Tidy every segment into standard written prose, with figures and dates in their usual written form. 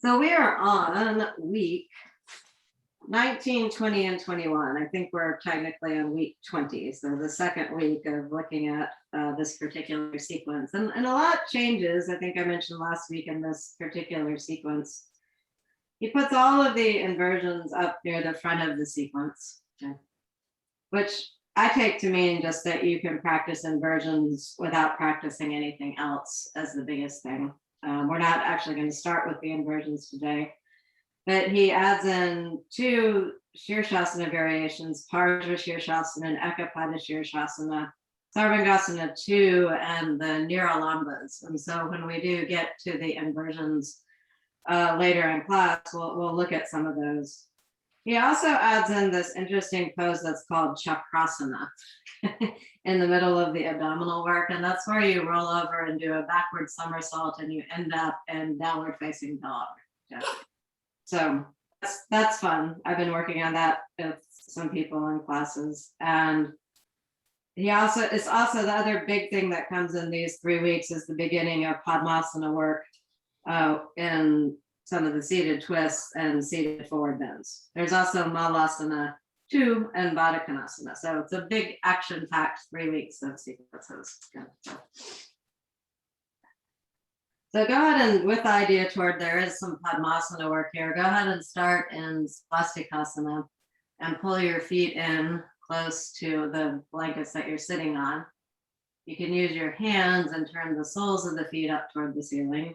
So we are on week 19, 20, and 21. I think we're technically on week 20. So the second week of looking at this particular sequence. And a lot changes. I think I mentioned last week in this particular sequence. He puts all of the inversions up near the front of the sequence, okay, which I take to mean just that you can practice inversions without practicing anything else as the biggest thing. We're not actually going to start with the inversions today, but he adds in two Shirshasana variations, Parja Shirshasana and Ekapada Shirshasana, Sarvangasana 2, and the Niralambas. And so when we do get to the inversions later in class, we'll look at some of those. He also adds in this interesting pose that's called Chakrasana in the middle of the abdominal work. And that's where you roll over and do a backward somersault and you end up in downward facing dog. Yeah. So that's fun. I've been working on that with some people in classes. And it's also the other big thing that comes in these 3 weeks is the beginning of Padmasana work in some of the seated twists and seated forward bends. There's also Malasana 2 and Baddha Konasana. So it's a big action-packed 3 weeks of sequences. So go ahead and, with the idea toward there is some Padmasana work here, go ahead and start in Swastikasana and pull your feet in close to the blankets that you're sitting on. You can use your hands and turn the soles of the feet up toward the ceiling.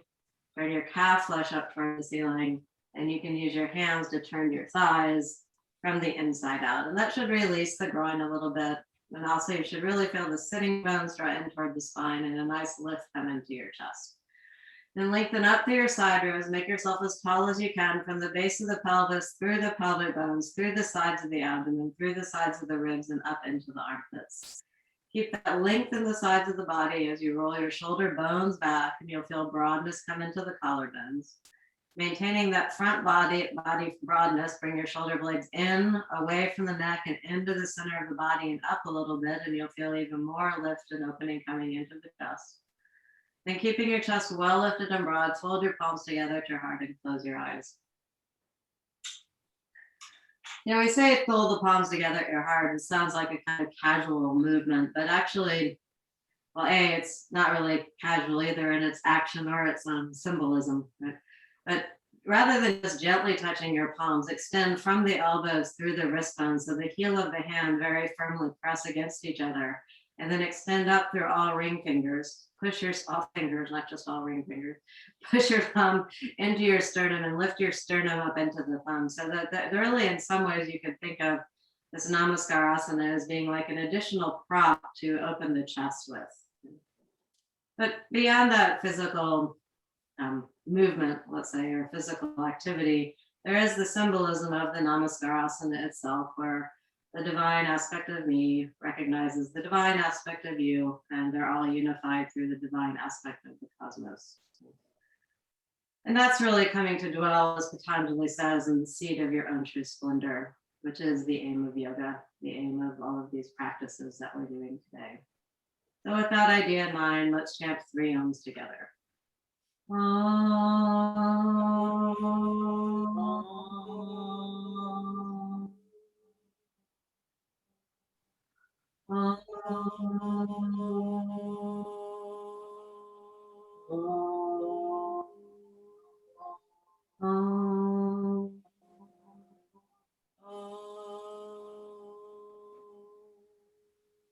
Turn your calf flesh up toward the ceiling, and you can use your hands to turn your thighs from the inside out. And that should release the groin a little bit. And also you should really feel the sitting bones draw in toward the spine and a nice lift come into your chest. Then lengthen up through your side rows, make yourself as tall as you can from the base of the pelvis, through the pelvic bones, through the sides of the abdomen, through the sides of the ribs, and up into the armpits. Keep that length in the sides of the body as you roll your shoulder bones back, and you'll feel broadness come into the collarbones. Maintaining that front body broadness, bring your shoulder blades in, away from the neck, and into the center of the body and up a little bit, and you'll feel even more lift and opening coming into the chest. Then keeping your chest well lifted and broad, fold your palms together at your heart and close your eyes. You know, we say fold the palms together at your heart. It sounds like a kind of casual movement, but actually, well, it's not really casual either in its action or its symbolism. Right? But rather than just gently touching your palms, extend from the elbows through the wrist bones so the heel of the hand very firmly press against each other, and then extend up through all ring fingers. Push your all fingers, not just all ring fingers. Push your thumb into your sternum and lift your sternum up into the thumb. So that really, in some ways, you could think of this Namaste as being like an additional prop to open the chest with. But beyond that physical movement, let's say, or physical activity, there is the symbolism of the Namaste itself, where the divine aspect of me recognizes the divine aspect of you, and they're all unified through the divine aspect of the cosmos. And that's really coming to dwell, as Patanjali says, in the seat of your own true splendor, which is the aim of yoga, the aim of all of these practices that we're doing today. So with that idea in mind, let's chant 3 Oms together.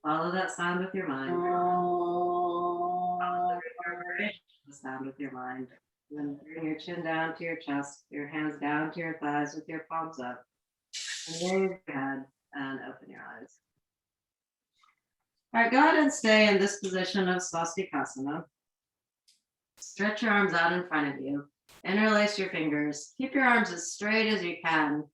Follow that sound with your mind. Follow the reverberation of the sound with your mind. Then bring your chin down to your chest, your hands down to your thighs with your palms up. And raise your head and open your eyes. All right, go ahead and stay in this position of Swastikasana. Stretch your arms out in front of you. Interlace your fingers. Keep your arms as straight as you can.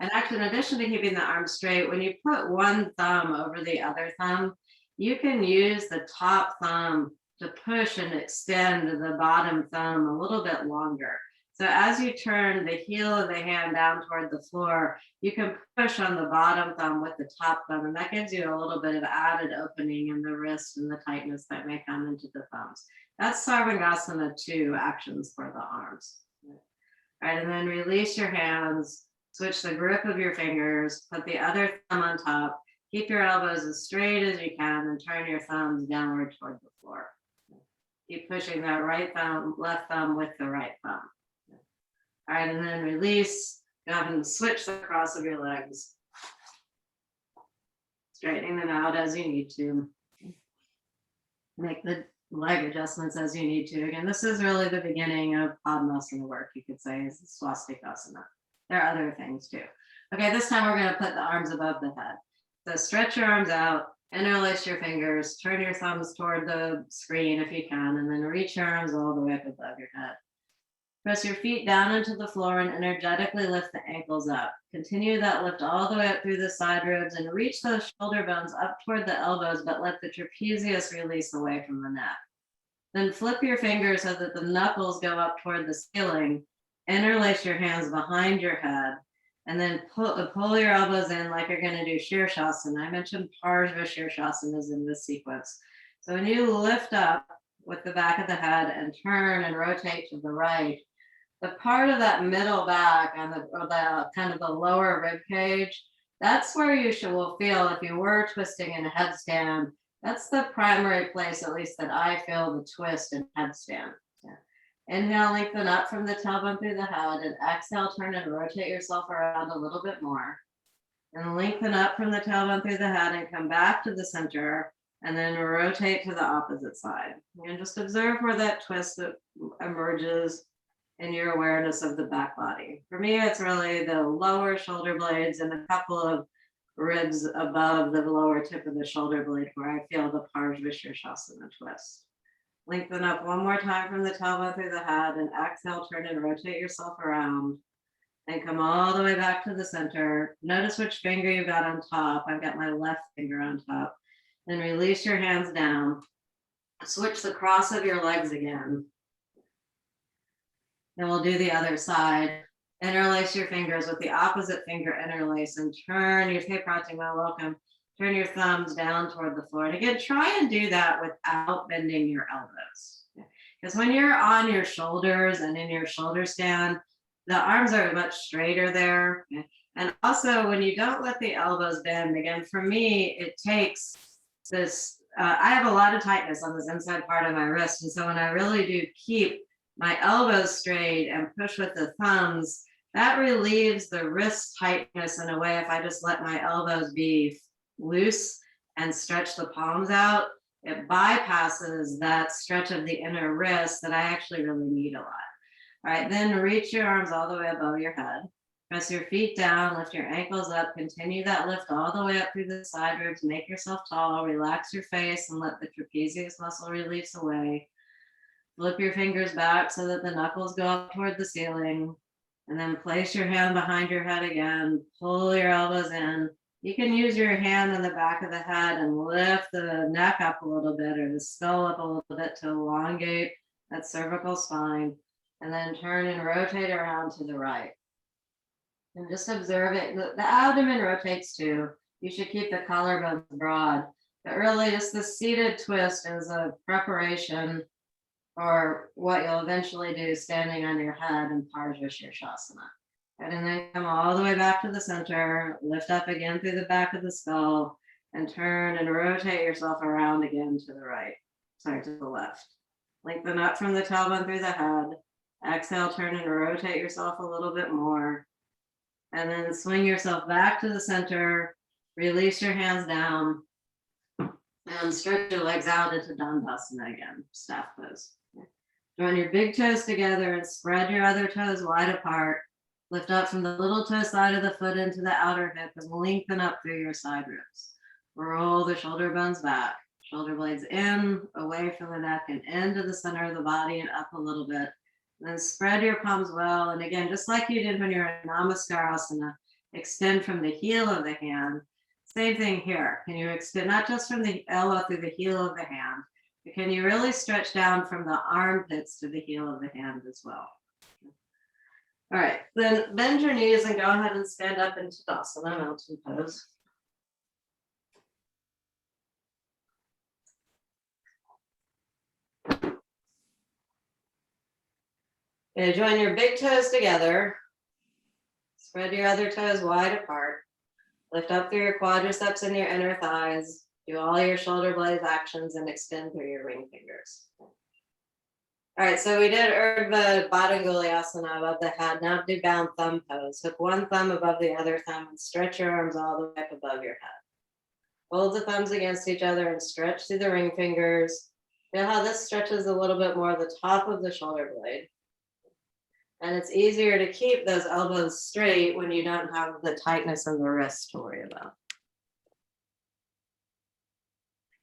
And actually, in addition to keeping the arms straight, when you put one thumb over the other thumb, you can use the top thumb to push and extend the bottom thumb a little bit longer. So as you turn the heel of the hand down toward the floor, you can push on the bottom thumb with the top thumb, and that gives you a little bit of added opening in the wrist and the tightness that may come into the thumbs. That's Sarvangasana 2 actions for the arms. All right, and then release your hands, switch the grip of your fingers, put the other thumb on top, keep your elbows as straight as you can, and turn your thumbs downward toward the floor. Keep pushing that right thumb, left thumb with the right thumb. All right, and then release. Go ahead and switch the cross of your legs. Straightening them out as you need to. Make the leg adjustments as you need to. Again, this is really the beginning of Padmasana work, you could say, is swastikasana. There are other things too. Okay, this time we're going to put the arms above the head. So stretch your arms out, interlace your fingers, turn your thumbs toward the screen if you can, and then reach your arms all the way up above your head. Press your feet down into the floor and energetically lift the ankles up. Continue that lift all the way up through the side ribs and reach those shoulder bones up toward the elbows, but let the trapezius release away from the neck. Then flip your fingers so that the knuckles go up toward the ceiling. Interlace your hands behind your head, and then pull your elbows in like you're going to do Shirshasana. I mentioned Parsva Shirshasana in this sequence. So when you lift up with the back of the head and turn and rotate to the right, the part of that middle back and the kind of the lower rib cage, that's where you will feel if you were twisting in a headstand. That's the primary place, at least that I feel the twist in headstand. Yeah. Inhale, lengthen up from the tailbone through the head, and exhale, turn and rotate yourself around a little bit more. And lengthen up from the tailbone through the head and come back to the center, and then rotate to the opposite side. And just observe where that twist emerges in your awareness of the back body. For me, it's really the lower shoulder blades and a couple of ribs above the lower tip of the shoulder blade where I feel the Parsva Shirshasana twist. Lengthen up one more time from the tailbone through the head, and exhale, turn and rotate yourself around. And come all the way back to the center. Notice which finger you got on top. I've got my left finger on top. Then release your hands down. Switch the cross of your legs again. Then we'll do the other side. Interlace your fingers with the opposite finger interlace and turn your Pratima, welcome. Turn your thumbs down toward the floor. And again, try and do that without bending your elbows. Because when you're on your shoulders and in your shoulder stand, the arms are much straighter there. And also when you don't let the elbows bend, again, for me, it takes this, I have a lot of tightness on this inside part of my wrist. And so when I really do keep my elbows straight and push with the thumbs, that relieves the wrist tightness in a way. If I just let my elbows be loose and stretch the palms out, it bypasses that stretch of the inner wrist that I actually really need a lot. All right, then reach your arms all the way above your head. Press your feet down, lift your ankles up, continue that lift all the way up through the side ribs, make yourself tall, relax your face and let the trapezius muscle release away. Flip your fingers back so that the knuckles go up toward the ceiling, and then place your hand behind your head again, pull your elbows in. You can use your hand on the back of the head and lift the neck up a little bit or the skull up a little bit to elongate that cervical spine, and then turn and rotate around to the right. And just observe it. The abdomen rotates too. You should keep the collarbones broad, but really just the seated twist is a preparation for what you'll eventually do standing on your head in Parsva Shirshasana. And then come all the way back to the center, lift up again through the back of the skull, and turn and rotate yourself around again to the right, sorry, to the left. Lengthen up from the tailbone through the head. Exhale, turn and rotate yourself a little bit more. And then swing yourself back to the center, release your hands down, and stretch your legs out into Dandasana again, staff pose. Join your big toes together and spread your other toes wide apart. Lift up from the little toe side of the foot into the outer hip and lengthen up through your side ribs. Roll the shoulder bones back, shoulder blades in, away from the neck and into the center of the body and up a little bit. And then spread your palms well. And again, just like you did when you're in Namaste, extend from the heel of the hand. Same thing here. Can you extend not just from the elbow through the heel of the hand, but can you really stretch down from the armpits to the heel of the hand as well? All right, then bend your knees and go ahead and stand up into Tadasana, mountain pose. Okay, join your big toes together. Spread your other toes wide apart. Lift up through your quadriceps and your inner thighs. Do all your shoulder blades actions and extend through your ring fingers. All right, so we did Urdhva Badanguliasana above the head. Now do bound thumb pose. Hook one thumb above the other thumb and stretch your arms all the way up above your head. Hold the thumbs against each other and stretch through the ring fingers. Feel how this stretches a little bit more the top of the shoulder blade. And it's easier to keep those elbows straight when you don't have the tightness of the wrist to worry about.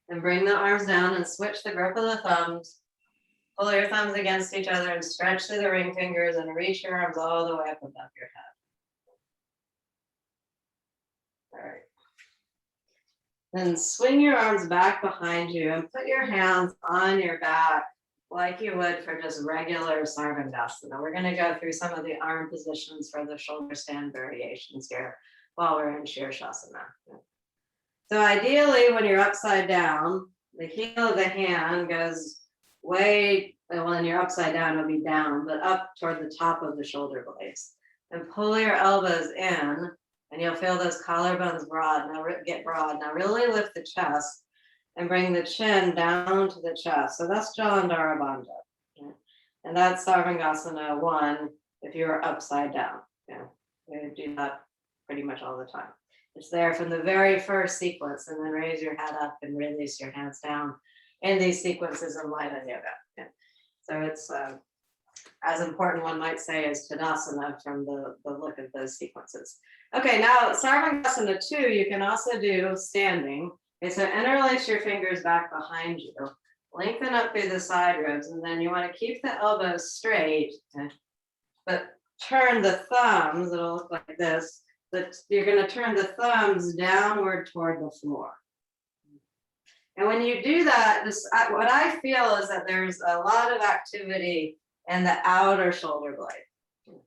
And bring the arms down and switch the grip of the thumbs. Pull your thumbs against each other and stretch through the ring fingers and reach your arms all the way up above your head. All right. Then swing your arms back behind you and put your hands on your back like you would for just regular Sarvangasana. We're going to go through some of the arm positions for the shoulder stand variations here while we're in Shirshasana. So ideally, when you're upside down, the heel of the hand goes way, well, when you're upside down, it'll be down, but up toward the top of the shoulder blades. And pull your elbows in, and you'll feel those collarbones broad. Now get broad. Now really lift the chest and bring the chin down to the chest. So that's Jalandhara Bandha. Okay? And that's Sarvangasana 1 if you're upside down. Yeah, we do that pretty much all the time. It's there from the very first sequence, and then raise your head up and release your hands down in these sequences of light and yoga. Yeah. So it's as important, one might say, as Tadasana from the look of those sequences. Okay, now Sarvangasana 2, you can also do standing. Okay, so interlace your fingers back behind you, lengthen up through the side ribs, and then you want to keep the elbows straight, okay, but turn the thumbs, it'll look like this, but you're going to turn the thumbs downward toward the floor. And when you do that, what I feel is that there's a lot of activity in the outer shoulder blade.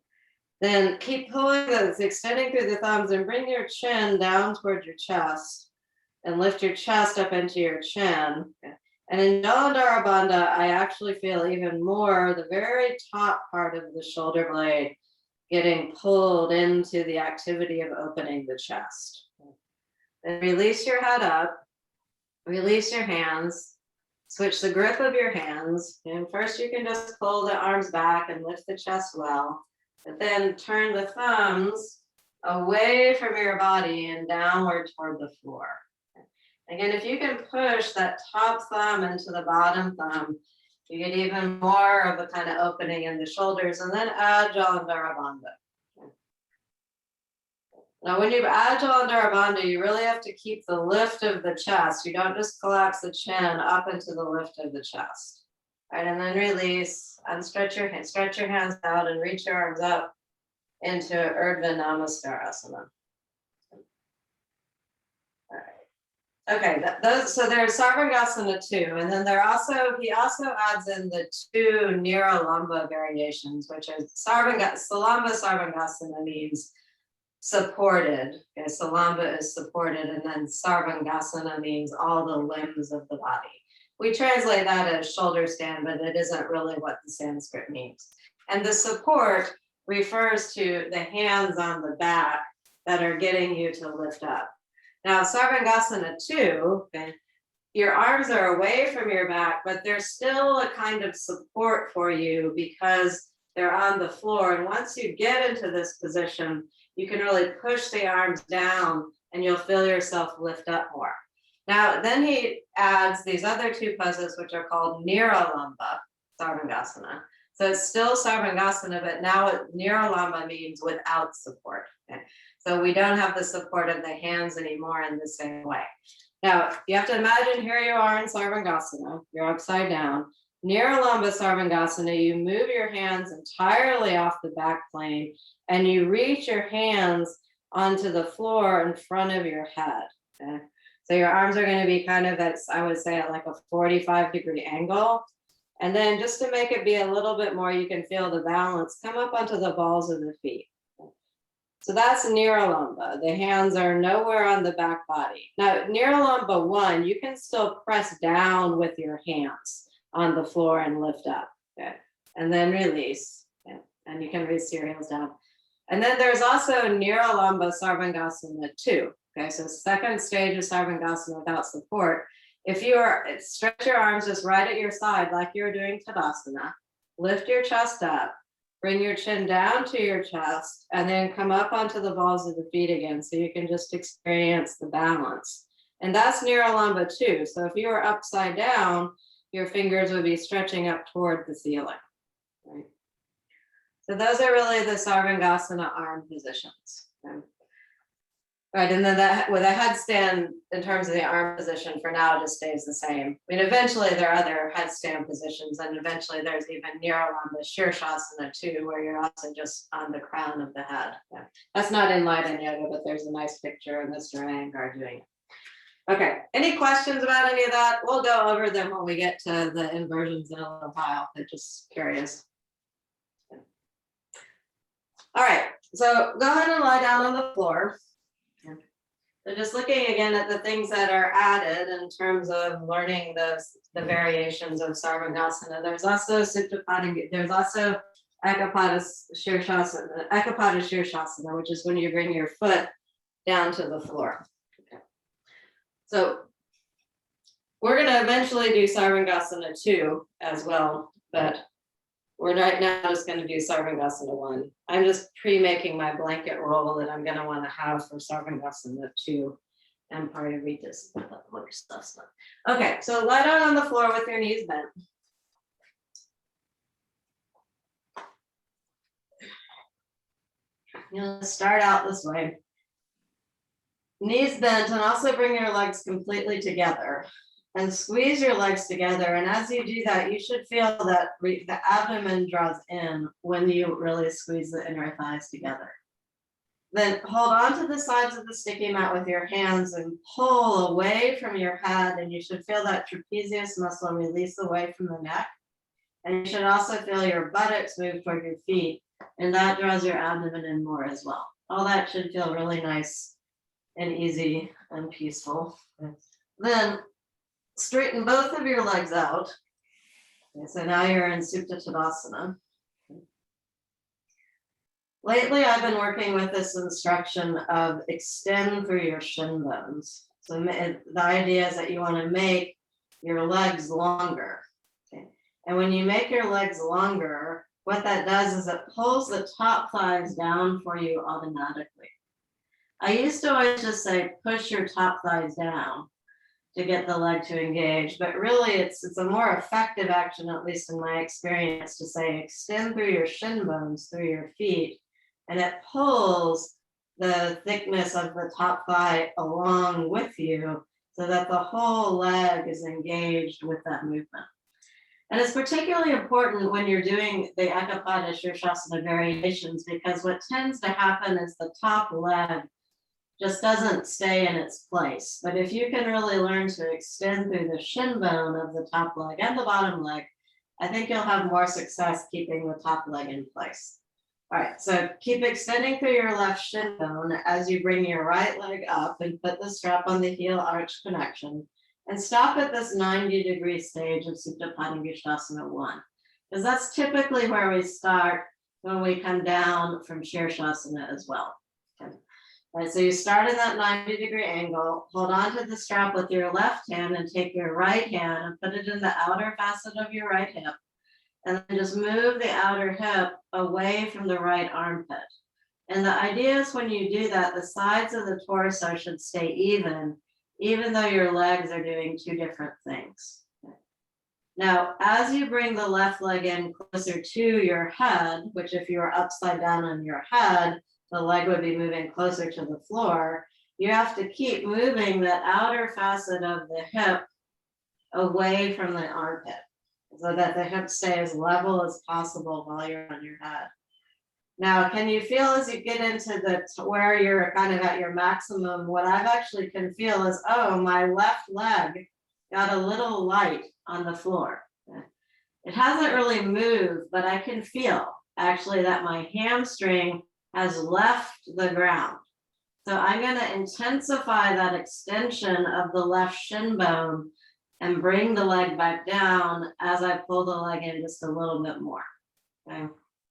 Then keep pulling those, extending through the thumbs, and bring your chin down toward your chest and lift your chest up into your chin. And in Jalandhara Bandha, I actually feel even more the very top part of the shoulder blade getting pulled into the activity of opening the chest. Then release your head up. Release your hands, switch the grip of your hands. And first you can just pull the arms back and lift the chest well, but then turn the thumbs away from your body and downward toward the floor. Again, if you can push that top thumb into the bottom thumb, you get even more of a kind of opening in the shoulders, and then add Jalandhara Bandha. Now, when you add Jalandhara Bandha, you really have to keep the lift of the chest. You don't just collapse the chin up into the lift of the chest. All right, and then release, unstretch your hands, stretch your hands out and reach your arms up into Urdhva Namaste. All right. Okay, so there's Sarvangasana 2, and then he also adds in the 2 Niralamba variations, which is Salamba Sarvangasana means supported. Okay, Salamba is supported, and then Sarvangasana means all the limbs of the body. We translate that as shoulder stand, but it isn't really what the Sanskrit means. And the support refers to the hands on the back that are getting you to lift up. Now, Sarvangasana 2, okay, your arms are away from your back, but there's still a kind of support for you because they're on the floor. And once you get into this position, you can really push the arms down and you'll feel yourself lift up more. Now, then he adds these other 2 poses, which are called Niralamba Sarvangasana. So it's still Sarvangasana, but now Niralamba means without support. Okay? So we don't have the support of the hands anymore in the same way. Now, you have to imagine here you are in Sarvangasana, you're upside down. Niralamba Sarvangasana, you move your hands entirely off the back plane and you reach your hands onto the floor in front of your head. Okay? So your arms are going to be kind of at, I would say, at like a 45-degree angle. And then just to make it be a little bit more, you can feel the balance, come up onto the balls of the feet. So that's Niralamba. The hands are nowhere on the back body. Now, Niralamba 1, you can still press down with your hands on the floor and lift up. Okay? And then release. Okay? and you can reach your heels down. And then there's also Niralamba Sarvangasana 2. Okay, so second stage of Sarvangasana without support. If you are, stretch your arms just right at your side like you're doing Tadasana, lift your chest up, bring your chin down to your chest, and then come up onto the balls of the feet again so you can just experience the balance. And that's Niralamba 2. So if you were upside down, your fingers would be stretching up toward the ceiling. Right? So those are really the Sarvangasana arm positions. Okay? Right, and then that with a headstand in terms of the arm position for now just stays the same. I mean, eventually there are other headstand positions, and eventually there's even Niralamba Shirshasana 2, where you're also just on the crown of the head. Yeah. That's not in Light Yoga, but there's a nice picture of Mr. Iyengar doing it. Okay, any questions about any of that? We'll go over them when we get to the inversions in a little while. They're just curious. All right, so go ahead and lie down on the floor. So just looking again at the things that are added in terms of learning the variations of Sarvangasana. There's also Supta Padangusthasana. There's also Ekapada Shirshasana, which is when you bring your foot down to the floor. Okay. So we're going to eventually do Sarvangasana 2 as well, but we're right now just going to do Sarvangasana 1. I'm just pre-making my blanket roll that I'm going to want to have for Sarvangasana 2 and Parivritas. Okay, so lie down on the floor with your knees bent. You'll start out this way. Knees bent, and also bring your legs completely together. And squeeze your legs together. And as you do that, you should feel that the abdomen draws in when you really squeeze the inner thighs together. Then hold on to the sides of the sticky mat with your hands and pull away from your head. And you should feel that trapezius muscle release away from the neck. And you should also feel your buttocks move toward your feet. And that draws your abdomen in more as well. All that should feel really nice and easy and peaceful. Then straighten both of your legs out. Okay, so now you're in Supta Tadasana. Lately, I've been working with this instruction of extend through your shin bones. So the idea is that you want to make your legs longer. Okay? And when you make your legs longer, what that does is it pulls the top thighs down for you automatically. I used to always just say, push your top thighs down to get the leg to engage, but really it's a more effective action, at least in my experience, to say extend through your shin bones, through your feet, and it pulls the thickness of the top thigh along with you so that the whole leg is engaged with that movement. And it's particularly important when you're doing the Ekapada Shirshasana variations, because what tends to happen is the top leg just doesn't stay in its place. But if you can really learn to extend through the shin bone of the top leg and the bottom leg, I think you'll have more success keeping the top leg in place. All right, so keep extending through your left shin bone as you bring your right leg up and put the strap on the heel arch connection, and stop at this 90-degree stage of Supta Padangusthasana 1, because that's typically where we start when we come down from Shirshasana as well. Okay. All right, so you start in that 90-degree angle, hold on to the strap with your left hand and take your right hand and put it in the outer facet of your right hip. And then just move the outer hip away from the right armpit. And the idea is when you do that, the sides of the torso should stay even though your legs are doing two different things. Okay. Now, as you bring the left leg in closer to your head, which if you were upside down on your head, the leg would be moving closer to the floor, you have to keep moving that outer facet of the hip away from the armpit, so that the hip stay as level as possible while you're on your head. Now, can you feel as you get into where you're kind of at your maximum, what I've actually can feel is, oh, my left leg got a little light on the floor. It hasn't really moved, but I can feel actually that my hamstring has left the ground. So I'm going to intensify that extension of the left shin bone and bring the leg back down as I pull the leg in just a little bit more. Okay.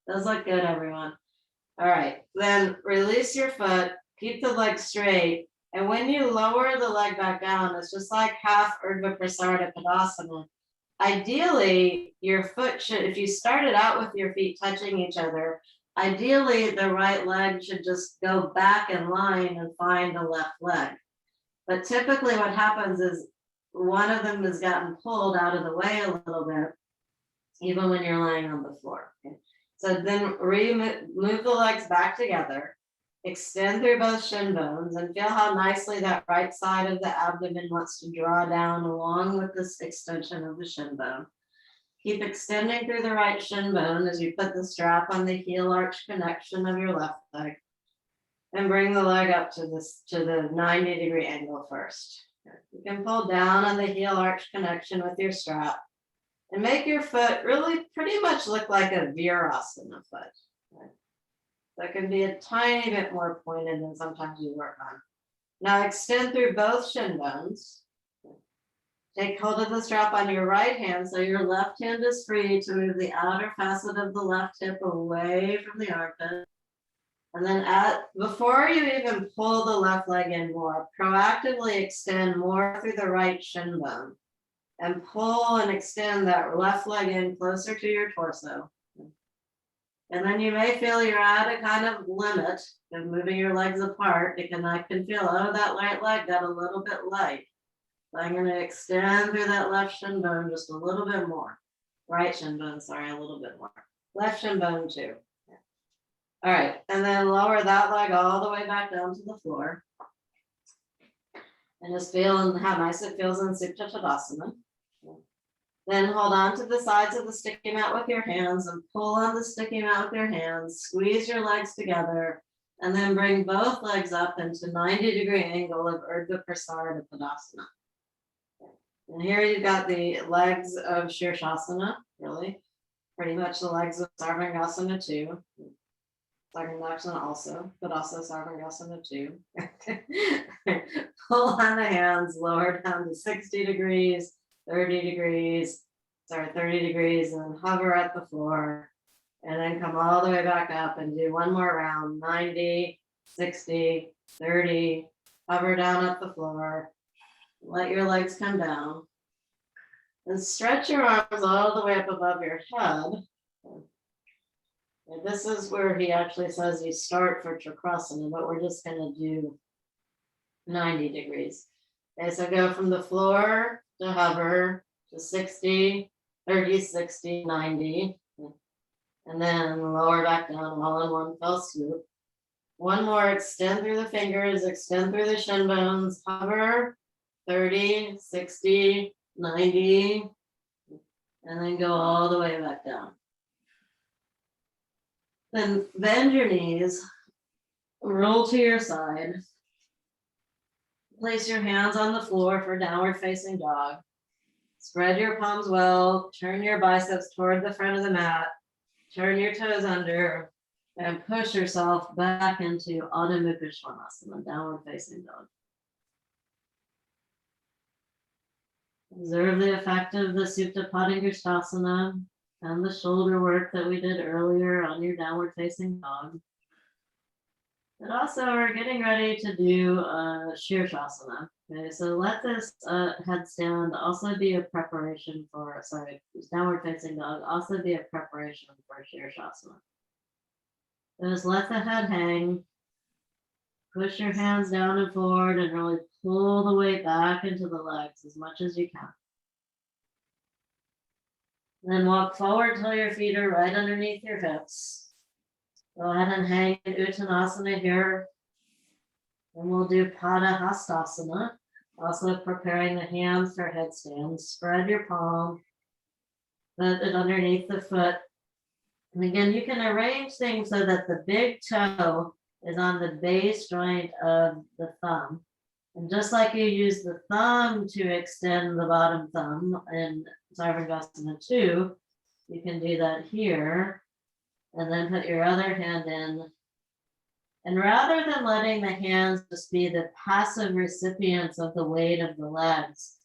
Those look good, everyone. All right, then release your foot, keep the leg straight, and when you lower the leg back down, it's just like half Urdhva Prasarita Padasana. Ideally, your foot should, if you started out with your feet touching each other, ideally the right leg should just go back in line and find the left leg. But typically what happens is one of them has gotten pulled out of the way a little bit, even when you're lying on the floor. Okay? So then move the legs back together, extend through both shin bones, and feel how nicely that right side of the abdomen wants to draw down along with this extension of the shin bone. Keep extending through the right shin bone as you put the strap on the heel arch connection of your left leg. And bring the leg up to the 90-degree angle first. You can pull down on the heel arch connection with your strap and make your foot really pretty much look like a Virasana foot. Okay? That can be a tiny bit more pointed than sometimes you work on. Now extend through both shin bones. Take hold of the strap on your right hand so your left hand is free to move the outer facet of the left hip away from the armpit. And then before you even pull the left leg in more, proactively extend more through the right shin bone and pull and extend that left leg in closer to your torso. And then you may feel you're at a kind of limit of moving your legs apart. I can feel, oh, that right leg got a little bit light. So I'm going to extend through that left shin bone just a little bit more. Right shin bone, sorry, a little bit more. Left shin bone too. All right, and then lower that leg all the way back down to the floor. And just feel how nice it feels in Supta Tadasana. Then hold on to the sides of the sticky mat with your hands and pull on the sticky mat with your hands. Squeeze your legs together and then bring both legs up into 90-degree angle of Urdhva Prasarita Padasana. And here you've got the legs of Shirshasana, really. Pretty much the legs of Sarvangasana too. Sarvangasana also, but also Sarvangasana too. Pull on the hands, lower down to 60 degrees, 30 degrees, 30 degrees, and then hover at the floor. And then come all the way back up and do one more round, 90, 60, 30, hover down at the floor. Let your legs come down. And stretch your arms all the way up above your head. And this is where he actually says you start for Chakrasana, but we're just going to do 90 degrees. Okay, so go from the floor to hover to 60, 30, 60, 90. And then lower back down all in one fell swoop. One more, extend through the fingers, extend through the shin bones, hover, 30, 60, 90, and then go all the way back down. Then bend your knees, roll to your side. Place your hands on the floor for downward facing dog. Spread your palms well, turn your biceps toward the front of the mat, turn your toes under, and push yourself back into Adho Mukha Svanasana, downward facing dog. Observe the effect of the Supta Padangusthasana and the shoulder work that we did earlier on your downward facing dog. But also we're getting ready to do Shirshasana. Okay, so let this headstand also be a preparation for, downward facing dog, also be a preparation for Shirshasana. So just let the head hang, push your hands down and forward and really pull the weight back into the legs as much as you can. Then walk forward till your feet are right underneath your hips. Go ahead and hang in Uttanasana here. And we'll do Padahastasana, also preparing the hands for headstands. Spread your palm, put it underneath the foot. And again, you can arrange things so that the big toe is on the base joint of the thumb. And just like you use the thumb to extend the bottom thumb in Sarvangasana 2, you can do that here. And then put your other hand in. And rather than letting the hands just be the passive recipients of the weight of the legs,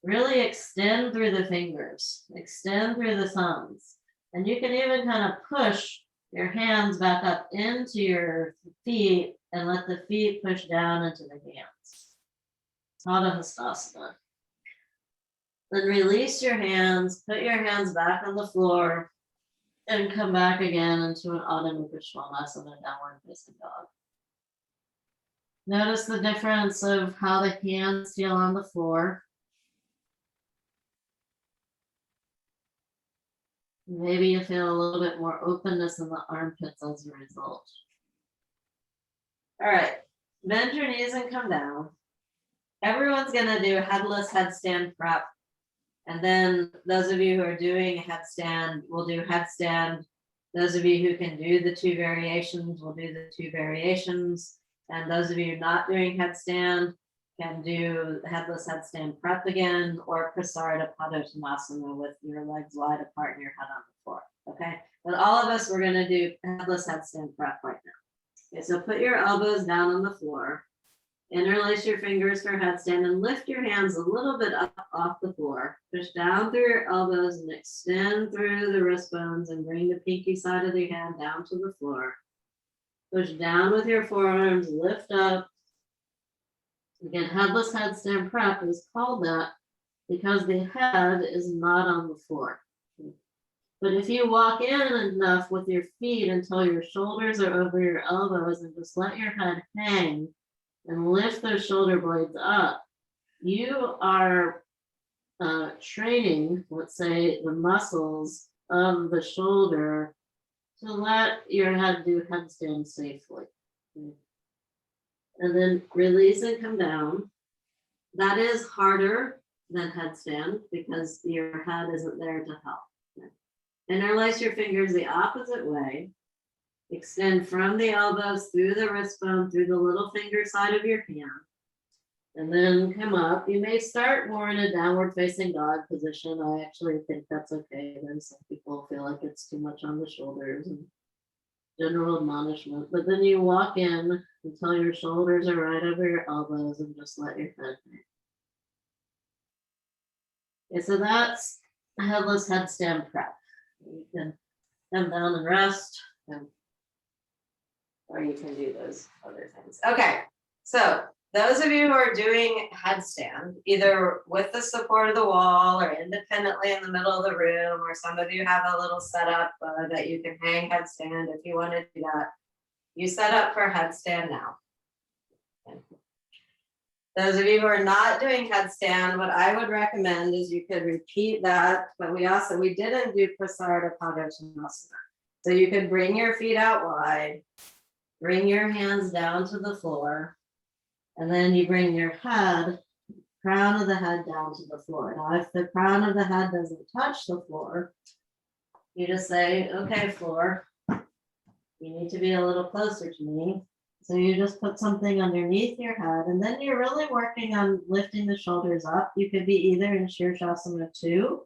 really extend through the fingers, extend through the thumbs. And you can even kind of push your hands back up into your feet and let the feet push down into the hands. Tadahastasana. Then release your hands, put your hands back on the floor, and come back again into an Adho Mukha Svanasana, downward facing dog. Notice the difference of how the hands feel on the floor. Maybe you feel a little bit more openness in the armpits as a result. All right, bend your knees and come down. Everyone's gonna do headless headstand prep. And then those of you who are doing headstand will do headstand. Those of you who can do the 2 variations will do the 2 variations. And those of you not doing headstand can do headless headstand prep again, or Prasarita Padottanasana with your legs wide apart and your head on the floor. Okay, but all of us, we're going to do headless headstand prep right now. Okay, so put your elbows down on the floor, interlace your fingers for headstand, and lift your hands a little bit up off the floor. Push down through your elbows and extend through the wrist bones and bring the pinky side of the hand down to the floor. Push down with your forearms, lift up. Again, headless headstand prep is called that because the head is not on the floor. But if you walk in enough with your feet until your shoulders are over your elbows and just let your head hang and lift those shoulder blades up, you are training, let's say, the muscles of the shoulder to let your head do headstand safely. And then release and come down. That is harder than headstand because your head isn't there to help. Interlace your fingers the opposite way. Extend from the elbows through the wrist bone, through the little finger side of your hand. And then come up. You may start more in a downward facing dog position. I actually think that's okay. Then some people feel like it's too much on the shoulders and general admonishment. But then you walk in until your shoulders are right over your elbows and just let your head hang. Okay, so that's headless headstand prep. You can come down and rest, or you can do those other things. Okay, so those of you who are doing headstand, either with the support of the wall or independently in the middle of the room, or some of you have a little setup that you can hang headstand if you want to do that, you set up for headstand now. Okay. Those of you who are not doing headstand, what I would recommend is you could repeat that, but we didn't do Prasarita Padottanasana. So you could bring your feet out wide, bring your hands down to the floor, and then you bring your head, crown of the head down to the floor. Now, if the crown of the head doesn't touch the floor, you just say, okay, floor, you need to be a little closer to me. So you just put something underneath your head, and then you're really working on lifting the shoulders up. You could be either in Shirshasana 2,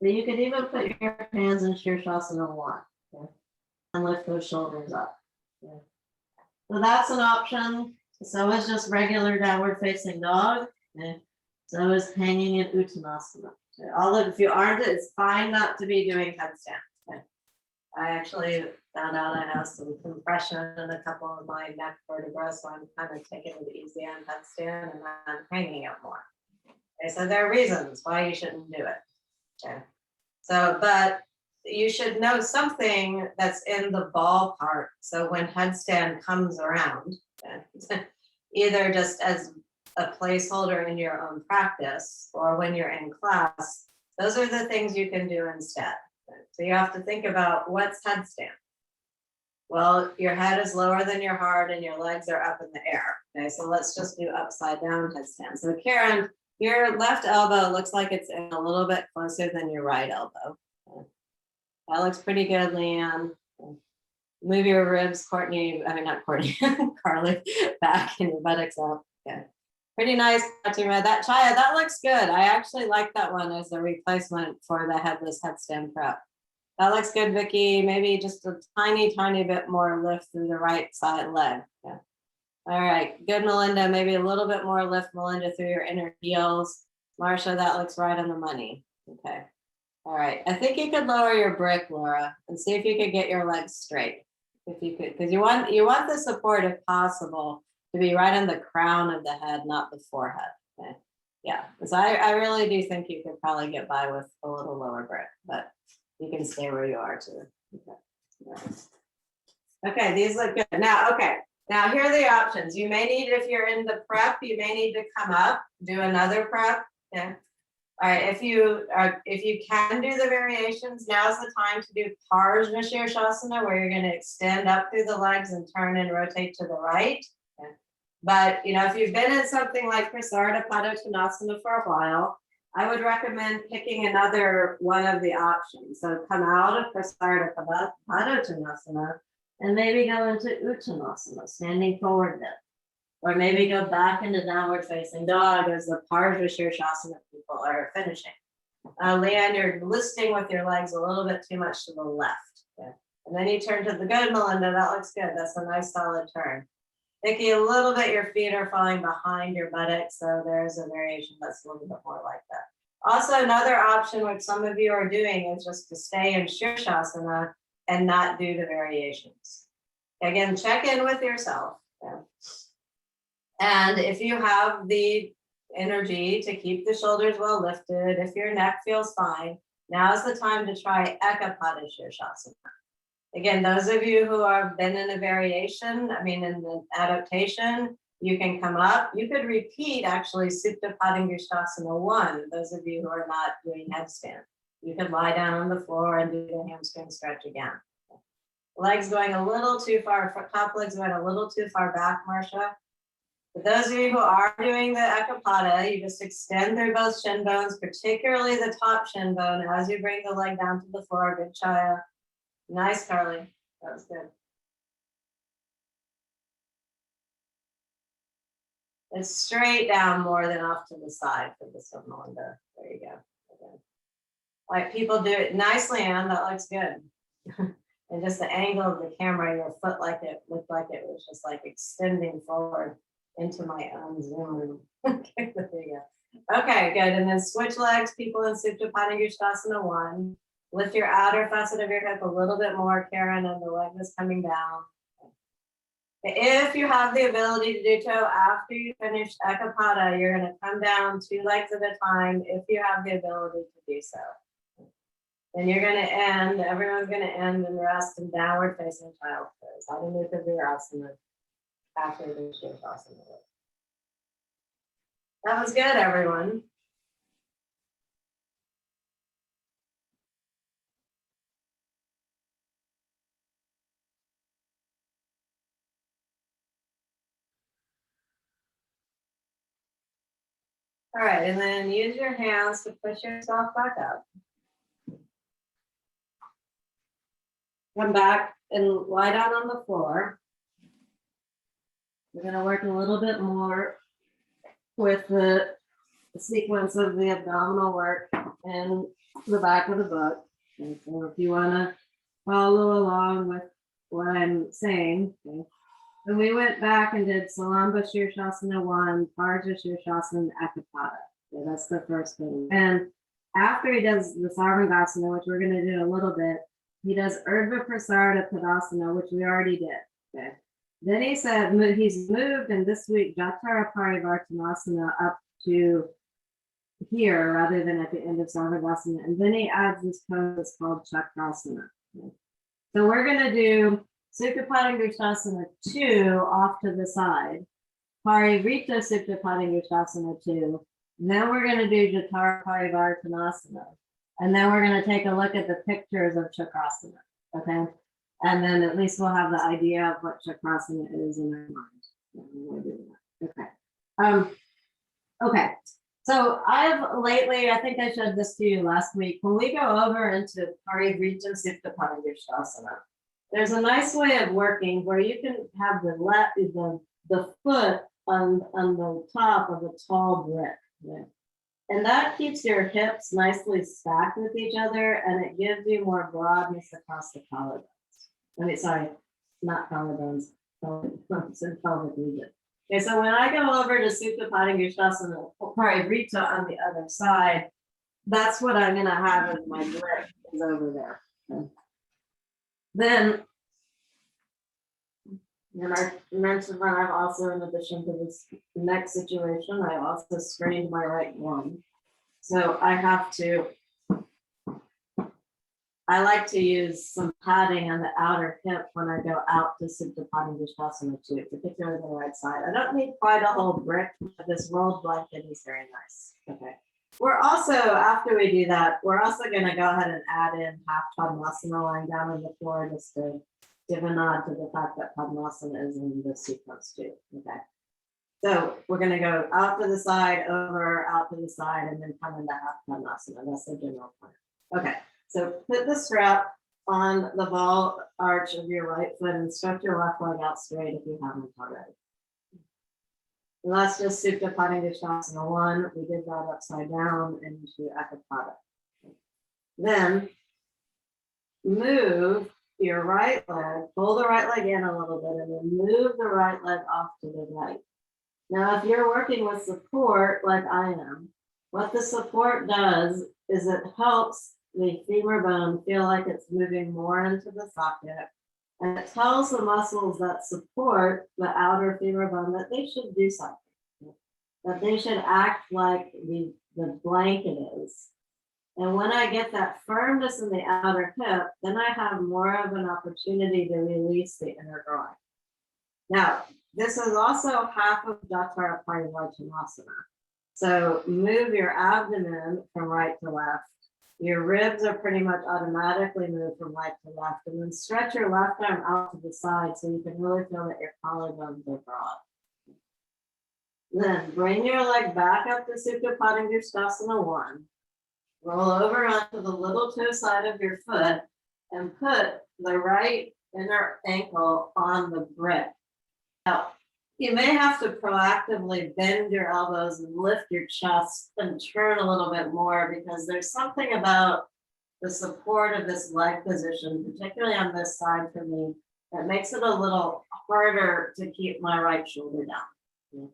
but you could even put your hands in Shirshasana 1, okay, and lift those shoulders up. Okay. So that's an option. So is just regular downward facing dog. Okay. So is hanging in Uttanasana. Okay. If you aren't, it's fine not to be doing headstand. Okay. I actually found out I have some compression in a couple of my neck vertebrae, so I'm kind of taking it easy on headstand and I'm hanging it more. Okay, so there are reasons why you shouldn't do it. Okay. So, but you should know something that's in the ballpark. So when headstand comes around, okay, either just as a placeholder in your own practice or when you're in class, those are the things you can do instead. So you have to think about what's headstand. Well, your head is lower than your heart and your legs are up in the air. Okay, so let's just do upside down headstand. So Karen, your left elbow looks like it's in a little bit closer than your right elbow. Okay. That looks pretty good, Leanne. Okay. Move your ribs, not Courtney, Carly, back and your buttocks up. Okay. Pretty nice, Fatima. That Chaya, that looks good. I actually like that one as a replacement for the headless headstand prep. That looks good, Vicky. Maybe just a tiny, tiny bit more lift through the right side leg. Yeah. All right, good, Melinda. Maybe a little bit more lift, Melinda, through your inner heels. Marsha, that looks right on the money. Okay. All right, I think you could lower your brick, Laura, and see if you could get your legs straight. If you could, because you want the support, if possible, to be right on the crown of the head, not the forehead. Okay. Yeah, because I really do think you could probably get by with a little lower brick, but you can stay where you are too. Okay. Nice. Okay, these look good. Now, okay, now here are the options. You may need, if you're in the prep, you may need to come up, do another prep. Yeah. All right, if you can do the variations, now's the time to do Parsva where you're going to extend up through the legs and turn and rotate to the right. Okay. But you know, if you've been in something like Prasarada Padottanasana for a while, I would recommend picking another one of the options. So come out of Prasarada Padottanasana and maybe go into Uttanasana, standing forward then. Or maybe go back into downward facing dog as the Parsva people are finishing. Leanne, you're listing with your legs a little bit too much to the left. Okay. And then you turn to the good, Melinda, that looks good. That's a nice solid turn. Thinking a little bit, your feet are falling behind your buttocks, so there's a variation that's a little bit more like that. Also, another option, which some of you are doing, is just to stay in Shirshasana and not do the variations. Again, check in with yourself. Okay. And if you have the energy to keep the shoulders well lifted, if your neck feels fine, now's the time to try Ekapada Shirshasana. Again, those of you who have been in a variation, in the adaptation, you can come up. You could repeat actually Supta Padangusthasana 1, those of you who are not doing headstand. You could lie down on the floor and do the hamstring stretch again. Legs going a little too far, top legs going a little too far back, Marcia. For those of you who are doing the Ekapada, you just extend through both shin bones, particularly the top shin bone, as you bring the leg down to the floor. Good, Chaya. Nice, Carly. That was good. It's straight down more than off to the side for this one, Melinda. There you go. Okay. Like people do it nicely, Anne. That looks good. And just the angle of the camera, your foot looked like it was just like extending forward into my own Zoom room. Okay, there you go. Okay, good. And then switch legs, people in Supta Padangusthasana 1. Lift your outer facet of your hip a little bit more, Karen, and the leg is coming down. If you have the ability to do so after you finish Ekapada, you're going to come down 2 legs at a time if you have the ability to do so. And you're going to end, everyone's going to end and rest in downward facing child pose. Adho Virasana after the Shirshasana. That was good, everyone. All right, and then use your hands to push yourself back up. Come back and lie down on the floor. We're going to work a little bit more with the sequence of the abdominal work and the back of the book. And so if you want to follow along with what I'm saying, okay. And we went back and did Salamba Shirshasana 1, Parsva Shirshasana, Ekapada. Okay, that's the first thing. And after he does the Sarvangasana, which we're going to do a little bit, he does Urdhva Prasarada Padasana, which we already did. Okay. Then he said he's moved in this week Jatara Parivartanasana up to here rather than at the end of Sarvangasana. And then he adds this pose called Chakrasana. Okay. So we're going to do Supta Padangusthasana 2 off to the side, Parivrita Supta Padangusthasana 2. And then we're going to do Jatara Parivartanasana. And then we're going to take a look at the pictures of Chakrasana, okay? And then at least we'll have the idea of what Chakrasana is in our mind. Okay. Okay. So I think I showed this to you last week. When we go over into Parivrita Supta Padangusthasana, there's a nice way of working where you can have the foot on the top of a tall brick. Okay? And that keeps your hips nicely stacked with each other, and it gives you more broadness across the collarbones. Sorry, not collarbones, pelvic region. Okay, so when I go over to Supta Padangusthasana Parivrita on the other side, that's what I'm gonna have as my brick is over there. Then, and I mentioned that I've also, in addition to this neck situation, I also sprained my right one. So I have to, I like to use some padding on the outer hip when I go out to Supta Padangusthasana too, particularly the right side. I don't need quite a whole brick, but this rolled blanket is very nice. Okay. We're also, after we do that, we're also going to go ahead and add in half Padmasana lying down on the floor just to give a nod to the fact that Padmasana is in the sequence too. Okay. So we're going to go out to the side, over, out to the side, and then come into half Padmasana. That's the general plan. Okay. So put the strap on the ball arch of your right foot and stretch your left leg out straight if you haven't already. And that's just Supta Padangusthasana 1. We did that upside down into Ekapada. Then move your right leg, pull the right leg in a little bit, and then move the right leg off to the right. Now, if you're working with support like I am, what the support does is it helps the femur bone feel like it's moving more into the socket. And it tells the muscles that support the outer femur bone that they should do something, that they should act like the blanket is. And when I get that firmness in the outer hip, then I have more of an opportunity to release the inner groin. Now, this is also half of Jatara Parivartanasana. So move your abdomen from right to left. Your ribs are pretty much automatically moved from right to left, and then stretch your left arm out to the side so you can really feel that your collarbones are broad. Then bring your leg back up to Supta Padangusthasana 1. Roll over onto the little toe side of your foot and put the right inner ankle on the brick. Now, you may have to proactively bend your elbows and lift your chest and turn a little bit more because there's something about the support of this leg position, particularly on this side for me, that makes it a little harder to keep my right shoulder down.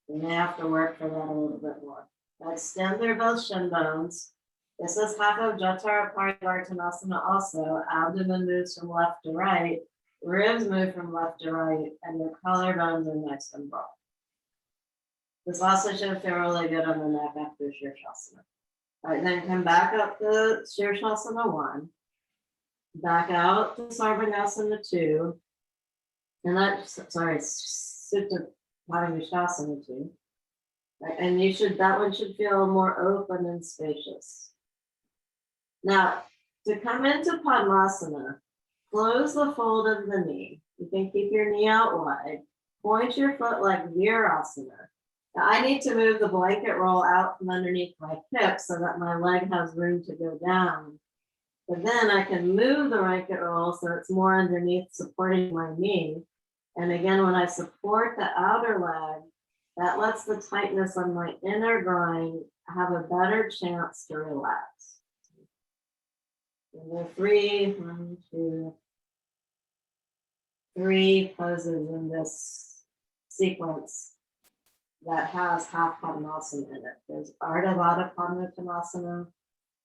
You may have to work for that a little bit more. Now extend through both shin bones. This is half of Jatara Parivartanasana also. Abdomen moves from left to right. Ribs move from left to right, and your collarbones are nice and broad. This also should feel really good on the neck after Shirshasana. All right, then come back up to Shirshasana 1. Back out to Sarvangasana 2. And Supta Padangusthasana 2. Right, and that one should feel more open and spacious. Now, to come into Padmasana, close the fold of the knee. You can keep your knee out wide. Point your foot like Virasana. Now, I need to move the blanket roll out from underneath my hip so that my leg has room to go down. But then I can move the blanket roll so it's more underneath supporting my knee. And again, when I support the outer leg, that lets the tightness on my inner groin have a better chance to relax. And there are three poses in this sequence that has half Padmasana in it. There's Ardhavada Padmasana,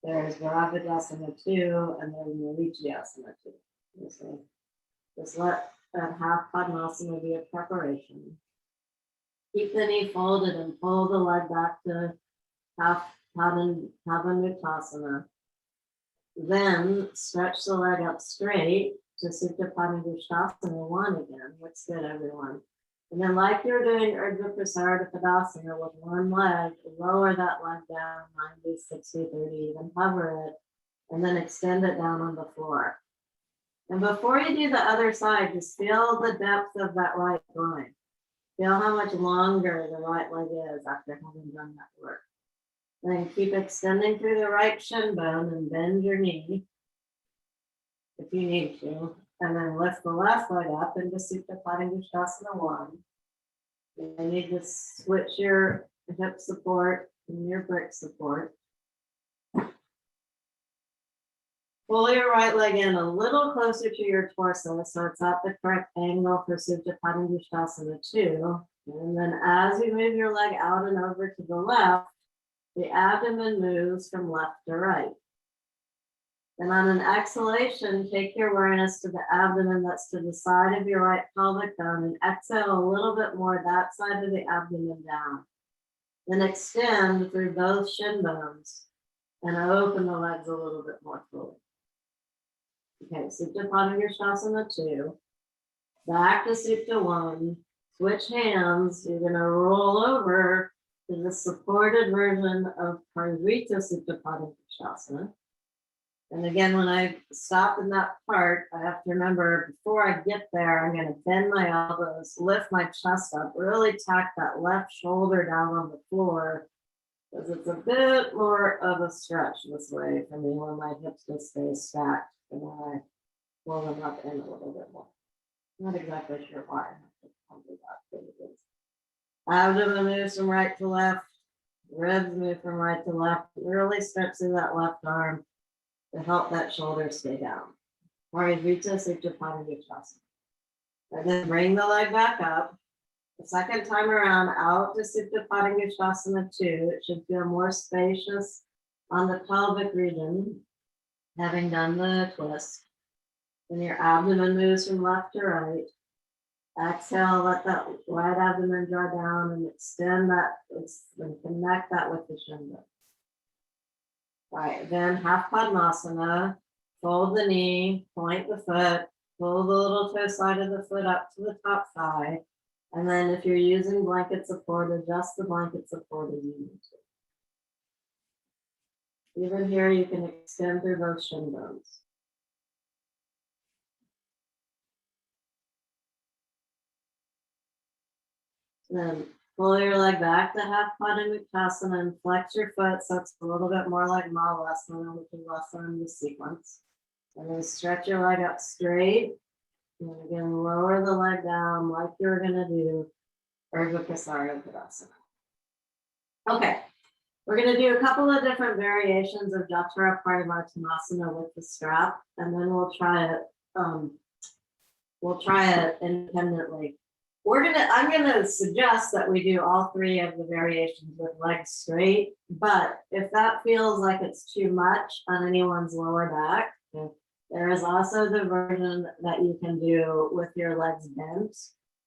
there's Varavajasana 2, and there's Marichyasana 2. So just let that half Padmasana be a preparation. Keep the knee folded and pull the leg back to half Padangusthasana. Then stretch the leg up straight to Supta Padangusthasana 1 again. Looks good, everyone. And then like you're doing Urdhva Prasarita Padasana with one leg, lower that leg down 90, 60, 30, even hover it, and then extend it down on the floor. And before you do the other side, just feel the depth of that right groin. Feel how much longer the right leg is after having done that work. Then keep extending through the right shin bone and bend your knee if you need to. And then lift the left leg up into Supta Padangusthasana 1. You need to switch your hip support and your brick support. Pull your right leg in a little closer to your torso so it's at the correct angle for Supta Padangusthasana 2. And then as you move your leg out and over to the left, the abdomen moves from left to right. Then on an exhalation, take your awareness to the abdomen that's to the side of your right pelvic bone and exhale a little bit more that side of the abdomen down. Then extend through both shin bones and open the legs a little bit more fully. Okay, Supta Padangusthasana 2. Back to Supta 1. Switch hands. You're going to roll over to the supported version of Parivritta Supta Padangusthasana. And again, when I stop in that part, I have to remember before I get there, I'm going to bend my elbows, lift my chest up, really tack that left shoulder down on the floor, because it's a bit more of a stretch this way for me when my hips just stay stacked and I pull them up in a little bit more. Not exactly sure why I have to do that, but it is. Abdomen moves from right to left, ribs move from right to left. Really stretch through that left arm to help that shoulder stay down. Parivritta Supta Padangusthasana. And then bring the leg back up. The second time around, out to Supta Padangusthasana 2. It should feel more spacious on the pelvic region, having done the twist. Then your abdomen moves from left to right. Exhale, let that right abdomen draw down and extend that, and connect that with the shin bone. All right, then half Padmasana, fold the knee, point the foot, pull the little toe side of the foot up to the top thigh. And then if you're using blanket support, adjust the blanket support as you need to. Even here, you can extend through both shin bones. Then pull your leg back to half Padangusthasana and flex your foot so it's a little bit more like Malasana, which is also in the sequence. And then stretch your leg up straight. And again, lower the leg down like you're going to do Urdhva Kasara Padasana. Okay, we're going to do a couple of different variations of Jatara Parivartanasana with the strap, and then we'll try it. We'll try it independently. I'm gonna suggest that we do all three of the variations with legs straight, but if that feels like it's too much on anyone's lower back, there is also the version that you can do with your legs bent,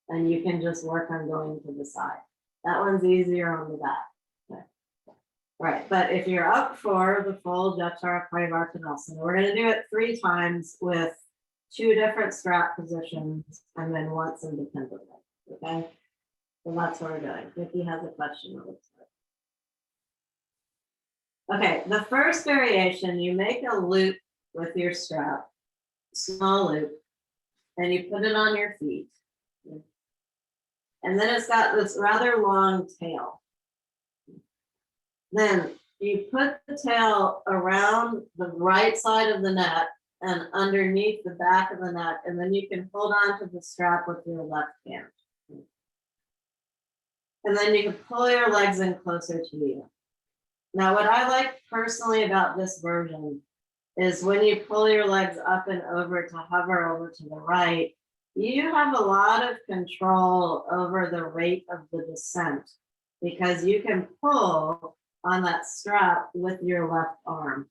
and you can just work on going to the side. That one's easier on the back. Okay. Right, but if you're up for the full Jatara Parivartanasana, we're gonna do it 3 times with 2 different strap positions and then once independently. Okay, so that's what we're doing. Vicky has a question. Okay, the first variation, you make a loop with your strap, small loop, and you put it on your feet. And then it's got this rather long tail. Then you put the tail around the right side of the neck and underneath the back of the neck, and then you can hold on to the strap with your left hand. And then you can pull your legs in closer to you. Now, what I like personally about this version is when you pull your legs up and over to hover over to the right, you have a lot of control over the rate of the descent because you can pull on that strap with your left arm.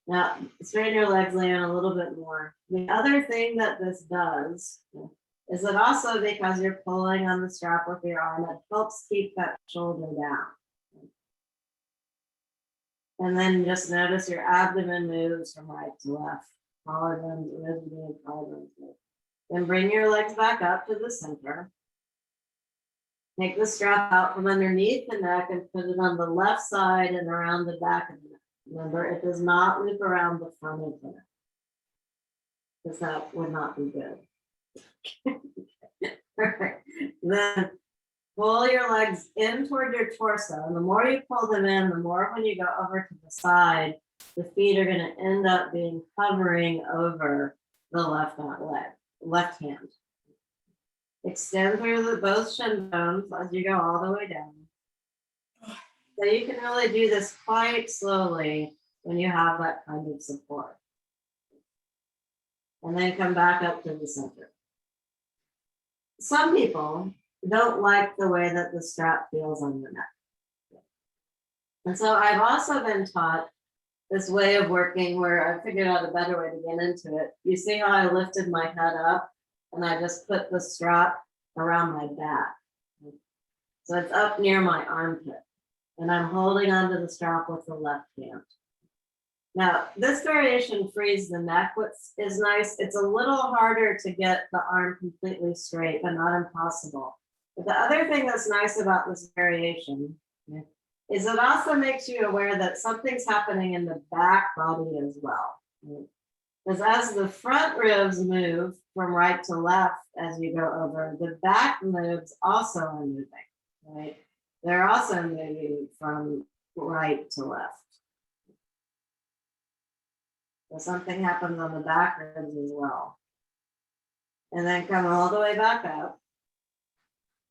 Now, straighten your legs, Leon, a little bit more. The other thing that this does is that also because you're pulling on the strap with your arm, it helps keep that shoulder down. And then just notice your abdomen moves from right to left. Collarbones, ribs move, collarbones move. Then bring your legs back up to the center. Take the strap out from underneath the neck and put it on the left side and around the back of the neck. Remember, it does not loop around the front of the neck, because that would not be good. Perfect. Then pull your legs in toward your torso. And the more you pull them in, the more when you go over to the side, the feet are going to end up being hovering over the left hand. Extend through both shin bones as you go all the way down. So you can really do this quite slowly when you have that kind of support. And then come back up to the center. Some people don't like the way that the strap feels on the neck. And so I've also been taught this way of working where I figured out a better way to get into it. You see how I lifted my head up and I just put the strap around my back. So it's up near my armpit and I'm holding onto the strap with the left hand. Now, this variation frees the neck, which is nice. It's a little harder to get the arm completely straight, but not impossible. But the other thing that's nice about this variation is it also makes you aware that something's happening in the back body as well. Because as the front ribs move from right to left as you go over, the back ribs also are moving, right? They're also moving from right to left. So something happens on the back ribs as well. And then come all the way back up.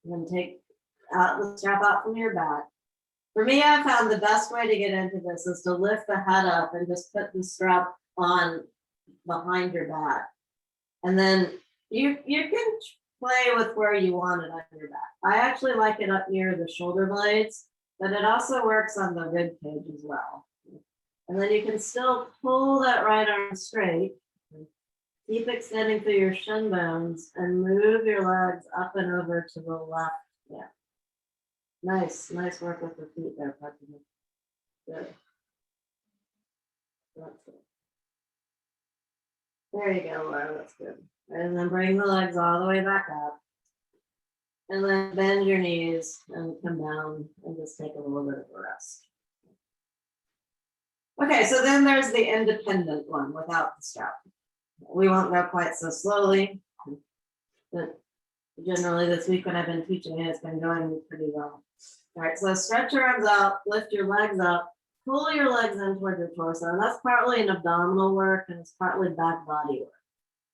And then take out the strap out from your back. For me, I found the best way to get into this is to lift the head up and just put the strap on behind your back. And then you can play with where you want it on your back. I actually like it up near the shoulder blades, but it also works on the rib cage as well. And then you can still pull that right arm straight, keep extending through your shin bones and move your legs up and over to the left. Yeah. Nice work with the feet there, Parker. Good. That's good. There you go, Laura, that's good. And then bring the legs all the way back up. And then bend your knees and come down and just take a little bit of a rest. Okay, so then there's the independent one without the strap. We won't go quite so slowly, but generally this week when I've been teaching it, it's been going pretty well. All right, so stretch your arms out, lift your legs up, pull your legs in toward your torso. And that's partly an abdominal work and it's partly back body work.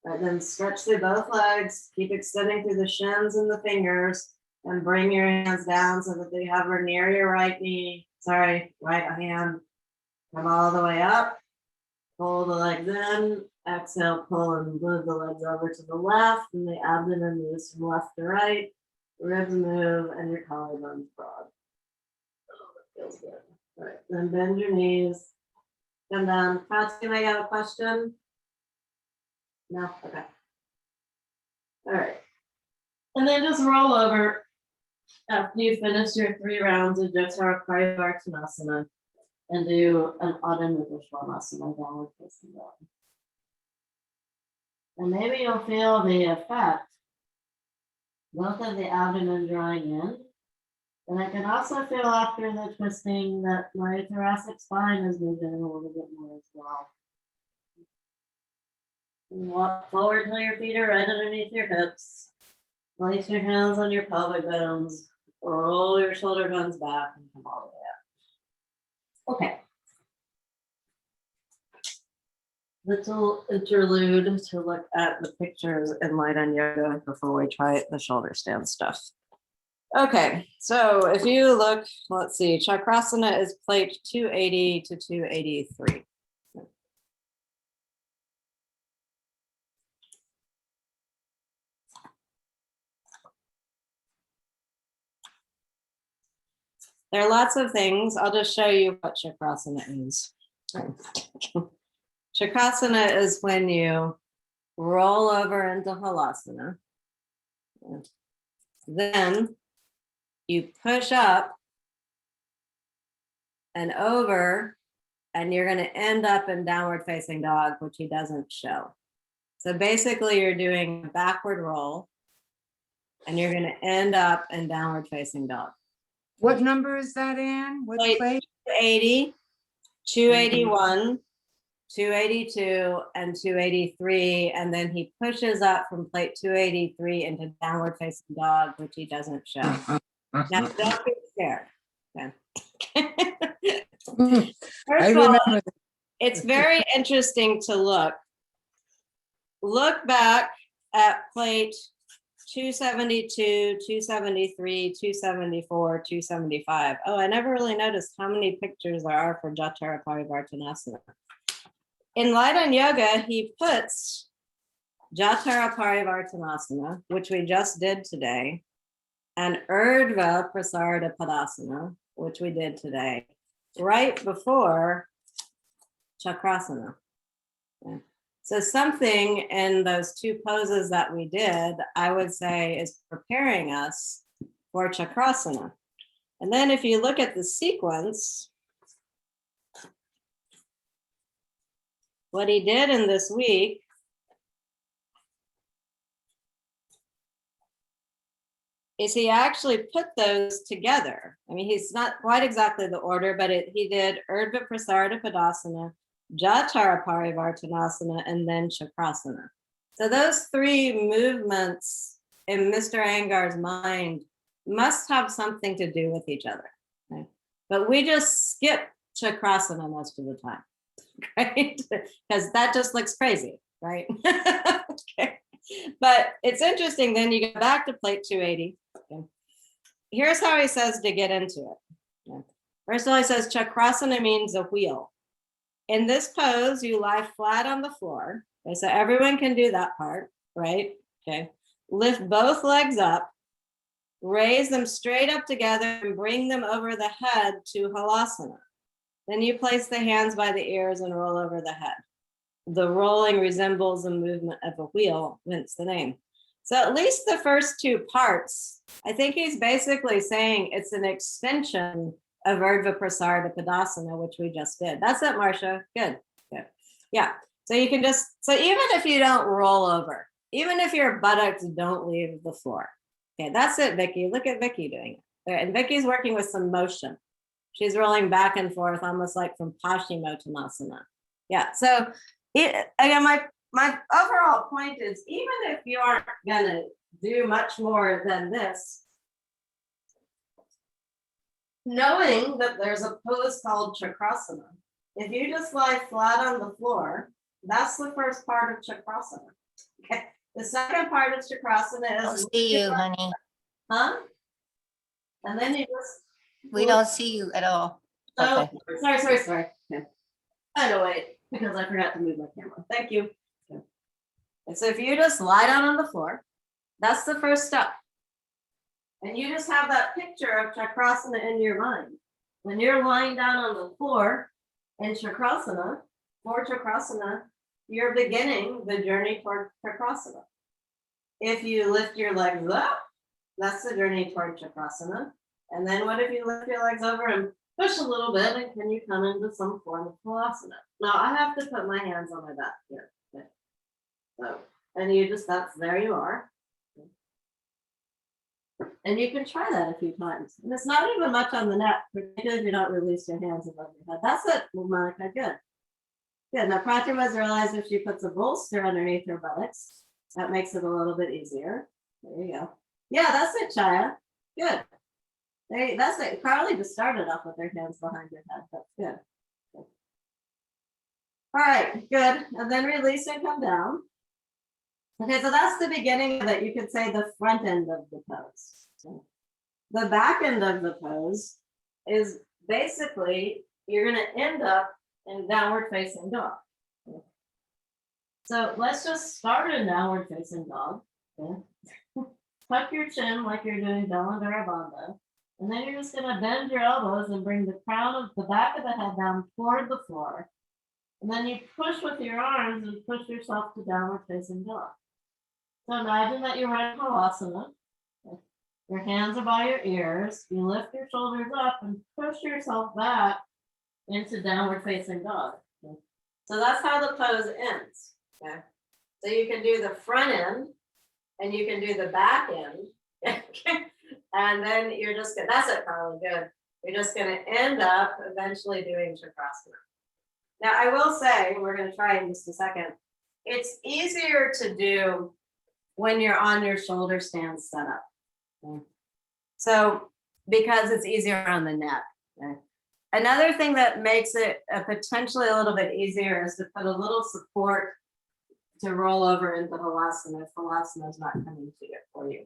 All right, then stretch through both legs, keep extending through the shins and the fingers, and bring your hands down so that they hover near your right knee. Sorry, right hand. Come all the way up, pull the legs in, exhale, pull and move the legs over to the left, and the abdomen moves from left to right, ribs move, and your collarbones broad. Oh, that feels good. All right, then bend your knees, come down. Patsy, may I have a question? No? Okay. All right. And then just roll over after you finish your 3 rounds of Jotara Parivartanasana. And do an Adho Mukha Svanasana, downward facing dog. And maybe you'll feel the effect, both of the abdomen drawing in, and I can also feel after the twisting that my thoracic spine is moving a little bit more as well. And walk forward till your feet are right underneath your hips. Place your hands on your pelvic bones, roll your shoulder bones back and come all the way up. Okay. Little interlude to look at the pictures in Light on Yoga before we try the shoulder stand stuff. Okay, so if you look, let's see, Chakrasana is plate 280 to 283. There are lots of things. I'll just show you what Chakrasana is. Chakrasana is when you roll over into Halasana. Then you push up and over, and you're going to end up in downward facing dog, which he doesn't show. So basically you're doing a backward roll and you're going to end up in downward facing dog. What number is that, Anne? What Plate plate? 280, 281, 282, and 283. And then he pushes up from plate 283 into downward facing dog, which he doesn't show. Now, don't be scared. Okay. First of all, it's very interesting to look back at plate 272, 273, 274, 275. Oh, I never really noticed how many pictures there are for Jotara Parivartanasana. In Light on Yoga, he puts Jotara Parivartanasana, which we just did today, and Urdhva Prasarada Padasana, which we did today, right before Chakrasana. Yeah. So something in those two poses that we did, I would say, is preparing us for Chakrasana. And then if you look at the sequence, what he did in this week is he actually put those together. I mean, he's not quite exactly the order, but he did Urdhva Prasarita Padasana, Jatara Parivartanasana, and then Chakrasana. So those three movements in Mr. Iyengar's mind must have something to do with each other. Okay? But we just skip Chakrasana most of the time, right? Because that just looks crazy, right? Okay. But it's interesting, then you go back to plate 280. Okay. Here's how he says to get into it. Okay. First of all, he says Chakrasana means a wheel. In this pose, you lie flat on the floor. Okay, so everyone can do that part, right? Okay. Lift both legs up, raise them straight up together, and bring them over the head to Halasana. Then you place the hands by the ears and roll over the head. The rolling resembles the movement of a wheel, hence the name. So at least the first two parts, I think he's basically saying it's an extension of Urdhva Prasarita Padasana, which we just did. That's it, Marcia. Good. Good. Yeah. So you can just, so even if you don't roll over, even if your buttocks don't leave the floor. Okay, that's it, Vicky. Look at Vicky doing it. And Vicky's working with some motion. She's rolling back and forth, almost like from Paschimottanasana. Yeah. So again, my overall point is, even if you aren't gonna do much more than this, knowing that there's a pose called Chakrasana, if you just lie flat on the floor, that's the first part of Chakrasana. Okay. The second part of Chakrasana Don't is, see you, honey. huh? And then you just, We don't see you at all. oh, Okay. sorry. Okay. I know, wait, because I forgot to move my camera. Thank you. Okay. And so if you just lie down on the floor, that's the first step. And you just have that picture of Chakrasana in your mind. When you're lying down on the floor in Chakrasana, for Chakrasana, you're beginning the journey toward Chakrasana. If you lift your legs up, that's the journey toward Chakrasana. And then what if you lift your legs over and push a little bit, and can you come into some form of Halasana? Now I have to put my hands on my back here. Okay. So, and you just, there you are. And you can try that a few times. And it's not even much on the neck, particularly if you don't release your hands above your head. That's it, Monica, good. Good, now Pratima's realized if she puts a bolster underneath her buttocks, that makes it a little bit easier. There you go. Yeah, that's it, Chaya. Good. That's it. Carly just started off with her hands behind her head. That's good. Good. All right, good. And then release and come down. Okay, so that's the beginning of it. You could say the front end of the pose. Okay. The back end of the pose is basically, you're going to end up in downward facing dog. Okay. So let's just start in downward facing dog. Okay. Tuck your chin like you're doing Dalandara Bandha. And then you're just going to bend your elbows and bring the crown of the back of the head down toward the floor. And then you push with your arms and push yourself to downward facing dog. So imagine that you're in Halasana. Your hands are by your ears. You lift your shoulders up and push yourself back into downward facing dog. Okay. So that's how the pose ends. Okay. So you can do the front end and you can do the back end. Okay. And then you're just gonna, that's it, Carly, good. You're just gonna end up eventually doing Chakrasana. Now I will say, we're gonna try in just a second, it's easier to do when you're on your shoulder stand setup. Okay. So, because it's easier on the neck. Okay. Another thing that makes it potentially a little bit easier is to put a little support to roll over into Halasana if Halasana is not coming to it for you.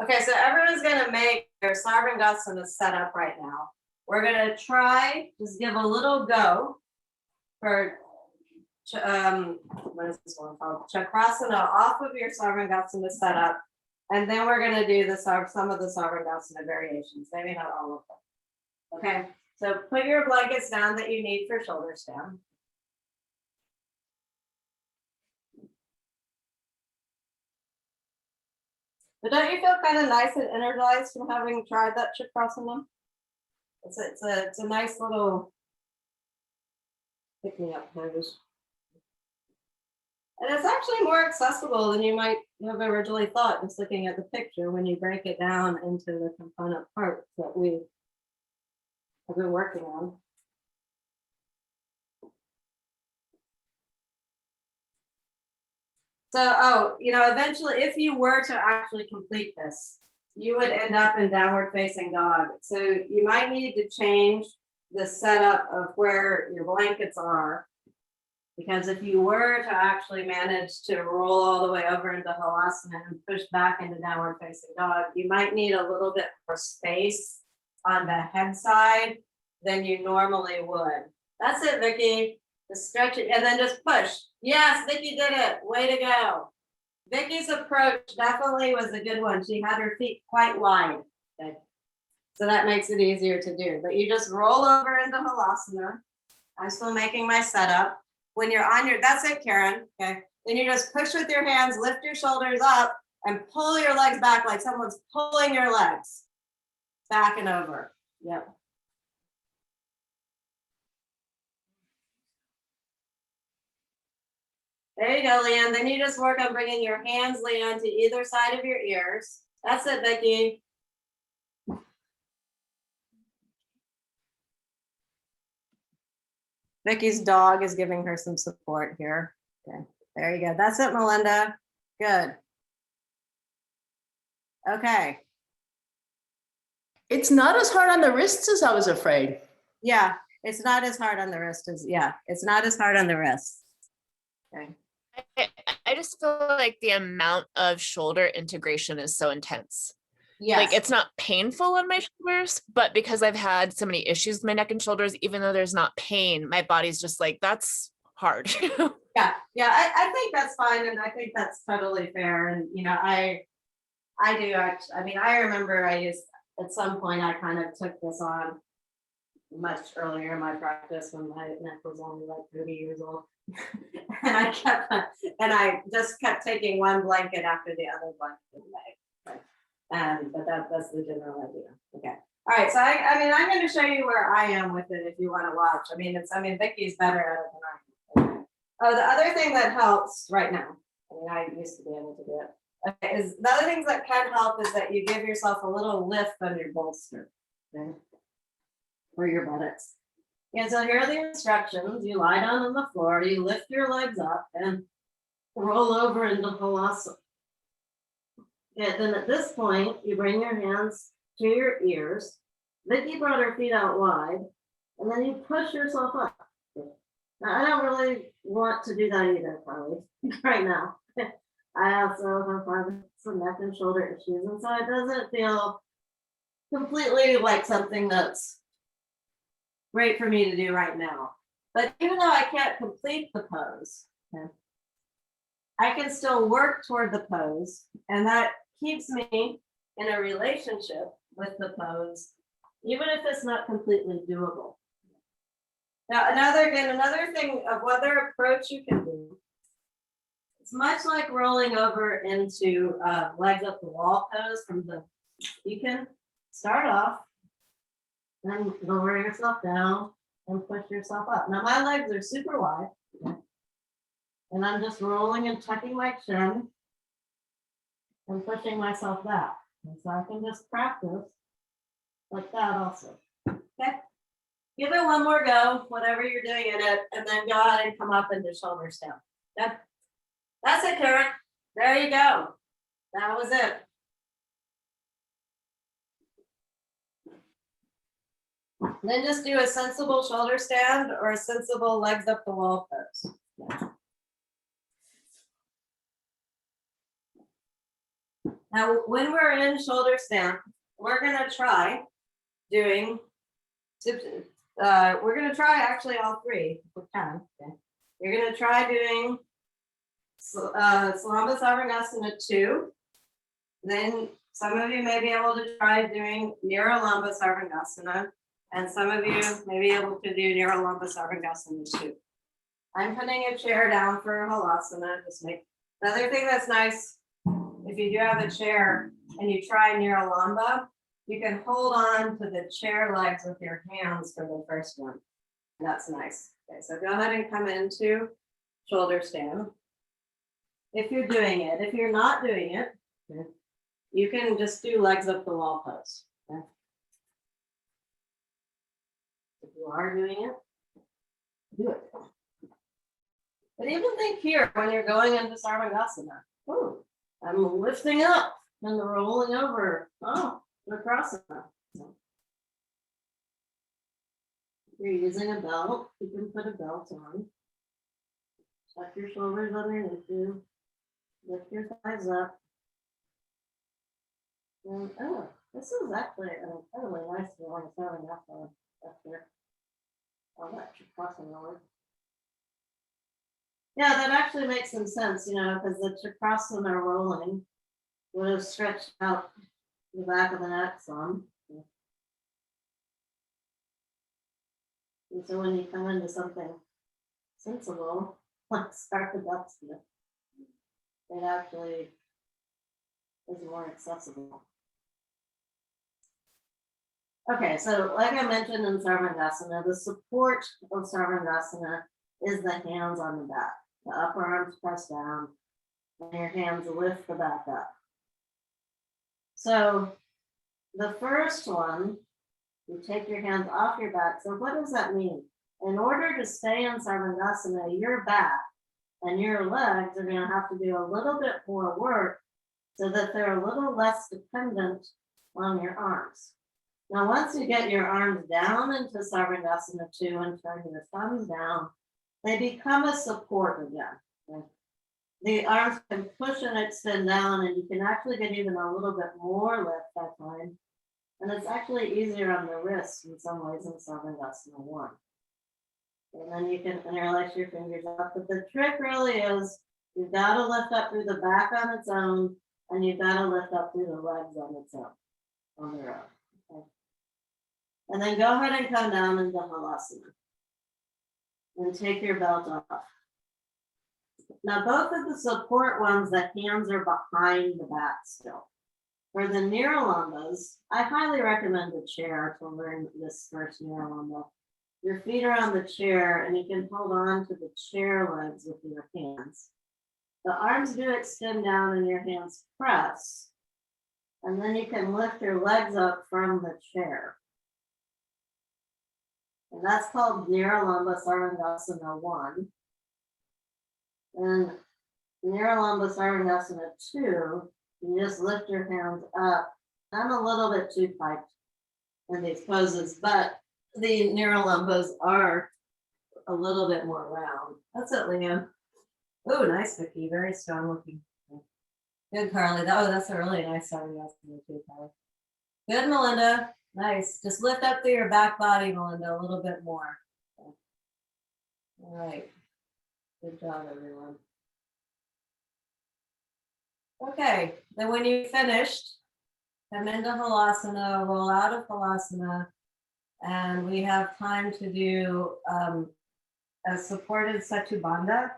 Okay, so everyone's gonna make their Sarvangasana set up right now. We're gonna try, just give a little go for what is this one called? Chakrasana off of your Sarvangasana setup. And then we're gonna do some of the Sarvangasana variations, maybe not all of them. Okay, So put your blankets down that you need for shoulder stand. But don't you feel kind of nice and energized from having tried that Chakrasana? It's a nice little pick me up pose. And it's actually more accessible than you might have originally thought, just looking at the picture when you break it down into the component parts that we have been working on. So, eventually, if you were to actually complete this, you would end up in downward facing dog. So you might need to change the setup of where your blankets are. Because if you were to actually manage to roll all the way over into Halasana and push back into downward facing dog, you might need a little bit more space on the head side than you normally would. That's it, Vicky. Just stretch it and then just push. Yes, Vicky did it. Way to go. Vicky's approach definitely was a good one. She had her feet quite wide. Okay. So that makes it easier to do. But you just roll over into Halasana. I'm still making my setup. When you're on your, that's it, Karen. Okay. Then you just push with your hands, lift your shoulders up, and pull your legs back like someone's pulling your legs back and over. Yep. There you go, Leanne. Then you just work on bringing your hands, Leanne, to either side of your ears. That's it, Vicky. Vicky's dog is giving her some support here. Okay, there you go. That's it, Melinda. Good. Okay. It's not as hard on the wrists as I was afraid. Yeah, it's not as hard on the wrist as, it's not as hard on the wrist. Okay. I just feel like the amount of shoulder integration is so intense. Yes. Like it's not painful on my shoulders, but because I've had so many issues with my neck and shoulders, even though there's not pain, my body's just like, that's hard. Yeah, I think that's fine. And I think that's totally fair. And, I do actually, I remember at some point, I kind of took this on much earlier in my practice when my neck was only like 30 years old. And I just kept taking one blanket after the other blanket away. Right? But that's the general idea. Okay. All right. So I'm going to show you where I am with it if you want to watch. Vicky's better at it than I am. Okay. Oh, the other thing that helps right now, I used to be able to do it. Okay, is the other things that can help is that you give yourself a little lift on your bolster, okay, or your buttocks. And so here are the instructions. You lie down on the floor, you lift your legs up and roll over into Halasana. And then at this point, you bring your hands to your ears. Vicky brought her feet out wide, and then you push yourself up. Now, I don't really want to do that either, probably, right now. I also have some neck and shoulder issues, and so it doesn't feel completely like something that's great for me to do right now. But even though I can't complete the pose, okay, I can still work toward the pose, and that keeps me in a relationship with the pose, even if it's not completely doable. Now, another thing of whether approach you can do, it's much like rolling over into legs up the wall pose you can start off, then lower yourself down and push yourself up. Now my legs are super wide, okay? And I'm just rolling and tucking my chin and pushing myself back. And so I can just practice like that also, okay? Give it one more go, whatever you're doing in it, and then go ahead and come up into shoulder stand. Yep. That's it, Karen. There you go. That was it. Then just do a sensible shoulder stand or a sensible legs up the wall pose. Yeah. Now, when we're in shoulder stand, we're gonna try doing, we're gonna try actually all three, if we can. Okay. You're gonna try doing Salamba Sarvangasana 2. Then some of you may be able to try doing Niralamba Sarvangasana. And some of you may be able to do Nirulumbus Sarvangasana too. I'm putting a chair down for Halasana. Just make, another thing that's nice, if you do have a chair and you try Nirulamba, you can hold on to the chair legs with your hands for the first one. That's nice. Okay, so go ahead and come into shoulder stand. If you're doing it, if you're not doing it, okay, you can just do legs up the wall pose. Okay? If you are doing it, do it. But even think here, when you're going into Sarvangasana, oh, I'm lifting up and rolling over. Oh, Vikrasana. If you're using a belt, you can put a belt on. Tuck your shoulders underneath you. Lift your thighs up. And oh, this is actually an incredibly nice feeling Sarvangasana up here. Oh, that should cross over. Yeah, that actually makes some sense, you know, because the Chakrasana rolling would have stretched out the back of the neck some. And so when you come into something sensible, like Sarvangasana, it actually is more accessible. Okay, so like I mentioned in Sarvangasana, the support of Sarvangasana is the hands on the back. The upper arms press down, and your hands lift the back up. So the first one, you take your hands off your back. So what does that mean? In order to stay in Sarvangasana, your back and your legs are going to have to do a little bit more work so that they're a little less dependent on your arms. Now, once you get your arms down into Sarvangasana 2 and turn your thumbs down, they become a support again. Okay? The arms can push and extend down, and you can actually get even a little bit more lift that time. And it's actually easier on the wrists in some ways in Sarvangasana 1. And then you can interlace your fingers up. But the trick really is you've got to lift up through the back on its own, and you've got to lift up through the legs on its own, on their own. Okay? And then go ahead and come down into Halasana. And take your belt off. Now, both of the support ones, the hands are behind the back still. For the Nirulumbas, I highly recommend a chair to learn this first Nirulamba. Your feet are on the chair and you can hold on to the chair legs with your hands. The arms do extend down and your hands press. And then you can lift your legs up from the chair. And that's called Nirulamba Sarvangasana 1. And Nirulamba Sarvangasana 2, you just lift your hands up. I'm a little bit too tight in these poses, but the Nirulumbas are a little bit more round. That's it, Liam. Oh, nice, Vicky. Very strong looking. Good, Carly. Oh, that's a really nice Sarvangasana too, Carly. Good, Melinda. Nice. Just lift up through your back body, Melinda, a little bit more. Okay. All right. Good job, everyone. Okay. Then when you've finished, come into Halasana, roll out of Halasana, and we have time to do a supported Setubandha,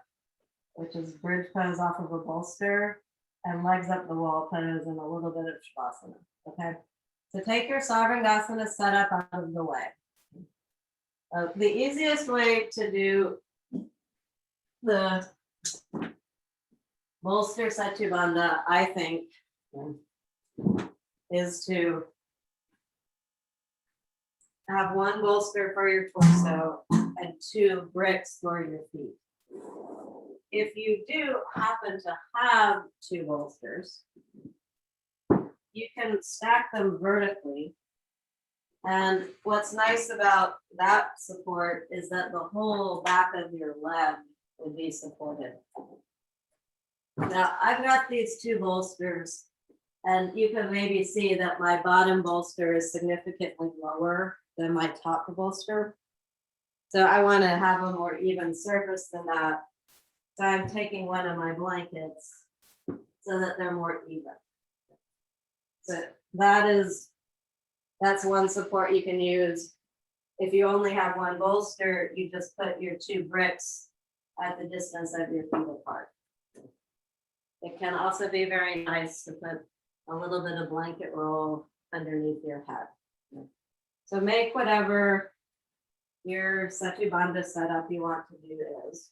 which is bridge pose off of a bolster, and legs up the wall pose, and a little bit of Shavasana. Okay. So take your Sarvangasana setup out of the way. The easiest way to do the bolster Setubandha, I think, is to have one bolster for your torso and 2 bricks for your feet. If you do happen to have 2 bolsters, you can stack them vertically. And what's nice about that support is that the whole back of your leg would be supported. Now, I've got these 2 bolsters, and you can maybe see that my bottom bolster is significantly lower than my top bolster. So I want to have a more even surface than that. So I'm taking one of my blankets so that they're more even. So that's one support you can use. If you only have one bolster, you just put your two bricks at the distance of your feet apart. It can also be very nice to put a little bit of blanket roll underneath your head. So make whatever your Satubandha setup you want to do is.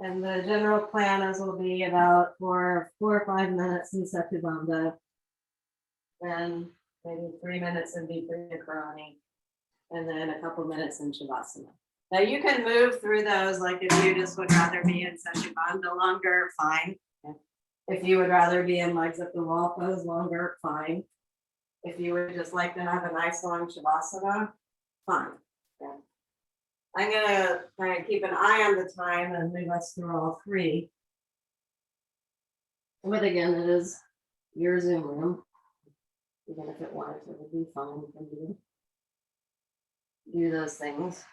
And the general plan is will be about for 4 or 5 minutes in Satubandha. Then maybe 3 minutes in Viparita Karani. And then a couple minutes in Shavasana. Now you can move through those, like if you just would rather be in Satubandha longer, fine. If you would rather be in legs at the wall pose longer, fine. If you would just like to have a nice long Shavasana, fine. Yeah. I'm gonna kind of keep an eye on the time and move us through all three. But again, it is your Zoom room. Even if it weren't, it would be fine. You can do those things.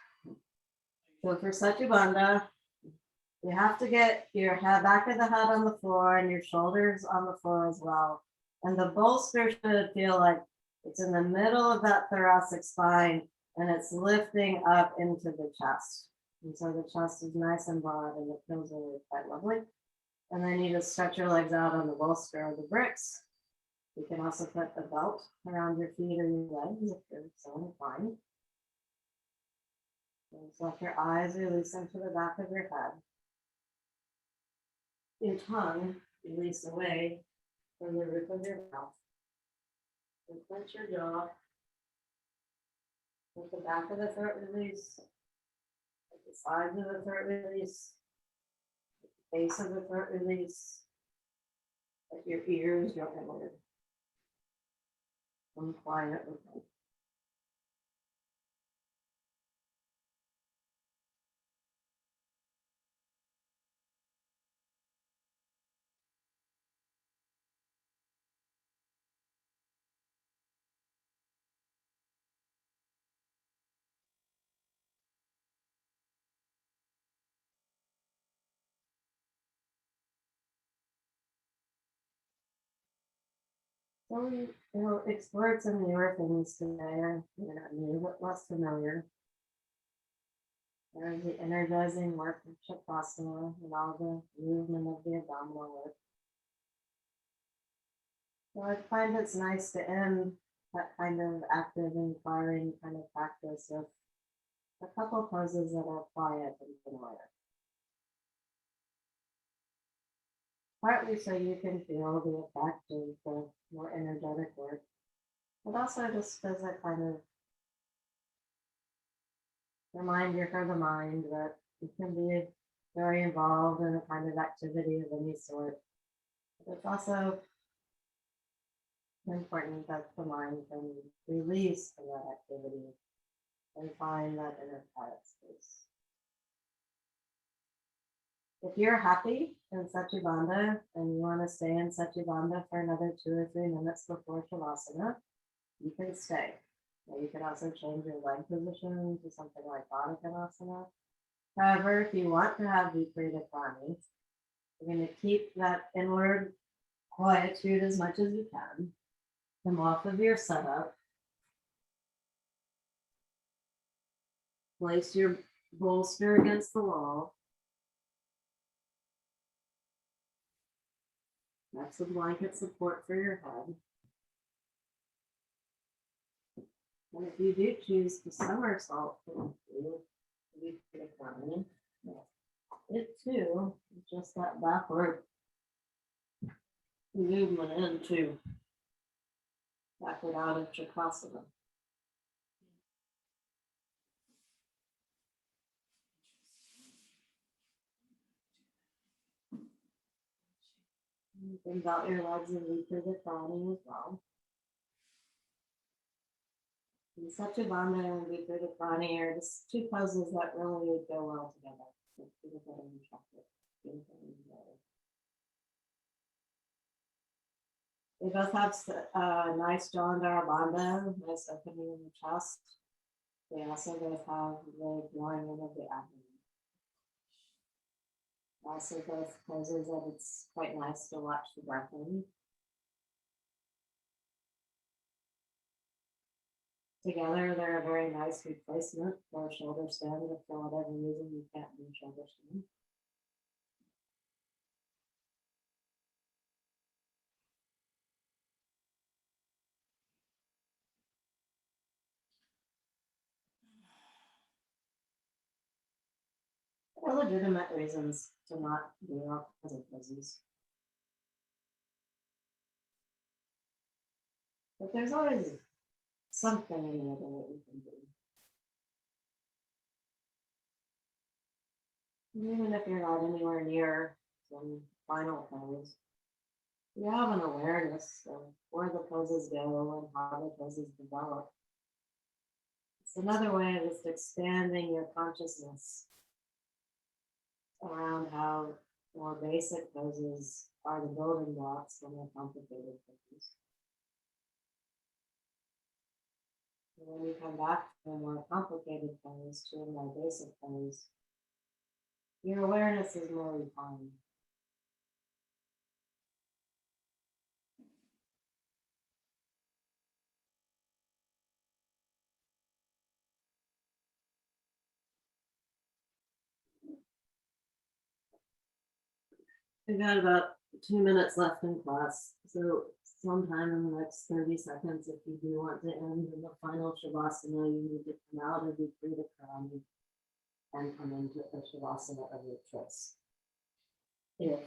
So for Satubandha, you have to get your head back of the head on the floor and your shoulders on the floor as well. And the bolster should feel like it's in the middle of that thoracic spine and it's lifting up into the chest. And so the chest is nice and broad and it feels really quite lovely. And then you just stretch your legs out on the bolster or the bricks. You can also put a belt around your feet or your legs if you're so inclined. And just let your eyes release into the back of your head. Your tongue release away from the roof of your mouth. And clench your jaw. Let the back of the throat release. Let the sides of the throat release. Let the base of the throat release. Let your ears go inward. I'm quiet with them. So we will explore some newer things today, not new, but less familiar. There's the energizing work of Shavasana and all the movement of the abdominal work. So I find it's nice to end that kind of active, inspiring kind of practice with a couple poses that are quiet and familiar. Partly so you can feel the effect of the more energetic work, but also just as a kind of reminder for the mind that it can be very involved in a kind of activity of any sort. But it's also important that the mind can release from that activity and find that inner quiet space. If you're happy in Satubandha and you want to stay in Satubandha for another 2 or 3 minutes before Shavasana, you can stay. Now you can also change your leg position to something like Baddha Konasana. However, if you want to have Viparita Karani, you're going to keep that inward quietude as much as you can. Come off of your setup. Place your bolster against the wall. That's the blanket support for your head. And if you do choose to somersault, it too is just that backward movement into backward out of Chakasana. You can belt your legs and lead through the Karani as well. And Satubandha and Viparita Karani are just 2 poses that really go well together. They both have nice Jalandhara Bandha, nice opening in the chest. They also both have the drawing in of the abdomen. Also both poses that it's quite nice to watch the breath in. together, they're a very nice replacement for a shoulder stand if for whatever reason you can't do shoulder stand. There are legitimate reasons to not do all kinds of poses. But there's always something in the middle that you can do. Even if you're not anywhere near some final pose, you have an awareness of where the poses go and how the poses develop. It's another way of just expanding your consciousness around how more basic poses are the building blocks for more complicated poses. And when you come back to a more complicated pose, to a more basic pose, your awareness is more refined. We've got about 2 minutes left in class, so sometime in the next 30 seconds, if you do want to end in the final Shavasana, you need to come out of the Krita Karani and come into a Shavasana of your choice. If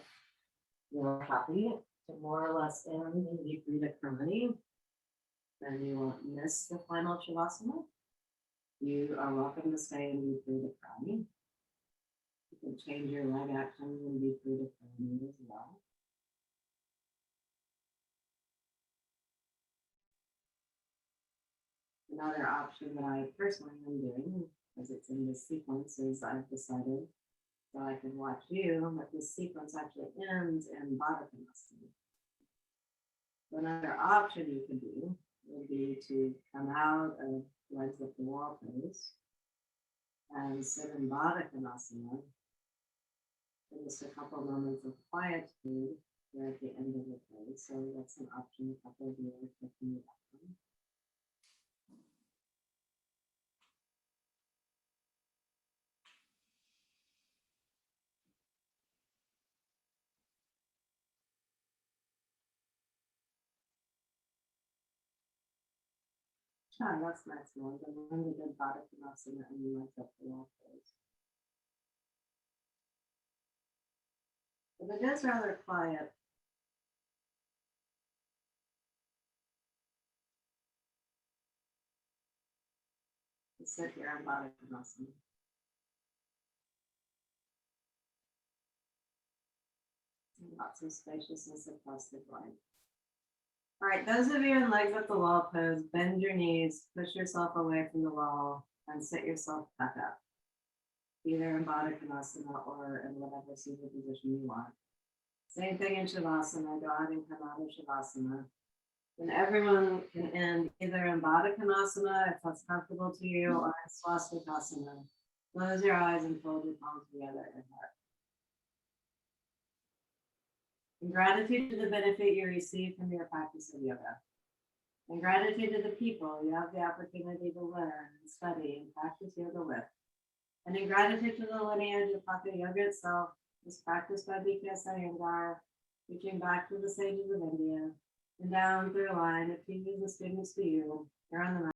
you're happy to more or less end in the Krita Karani, then you won't miss the final Shavasana. You are welcome to stay in the Krita Karani. You can change your leg actions and be Krita Karani as well. Another option that I personally am doing, because it's in this sequence, is I've decided so I can watch you, but this sequence actually ends in Baddha Konasana. Another option you can do would be to come out of legs up the wall pose and sit in Baddha Konasana for just a couple moments of quietude there at the end of the pose. So that's an option a couple of you are thinking about. Ah, that's nice one. The one we did Baddha Konasana and you went up the wall pose. But it is rather quiet. To sit here in Baddha Konasana. Lots of spaciousness across the body. All right, those of you in legs up the wall pose, bend your knees, push yourself away from the wall, and sit yourself back up. Either in Baddha Konasana or in whatever seated position you want. Same thing in Shavasana, go ahead and come out of Shavasana. And everyone can end either in Baddha Konasana, if that's comfortable to you, or in Swastikasana. Close your eyes and fold your palms together in heart. In gratitude to the benefit you receive from your practice of yoga. In gratitude to the people you have the opportunity to learn and study and practice yoga with. And in gratitude to the lineage of Hatha Yoga itself, as practiced by BKS Iyengar, reaching back to the sages of India, and down through a line of teachers and students to you, here on the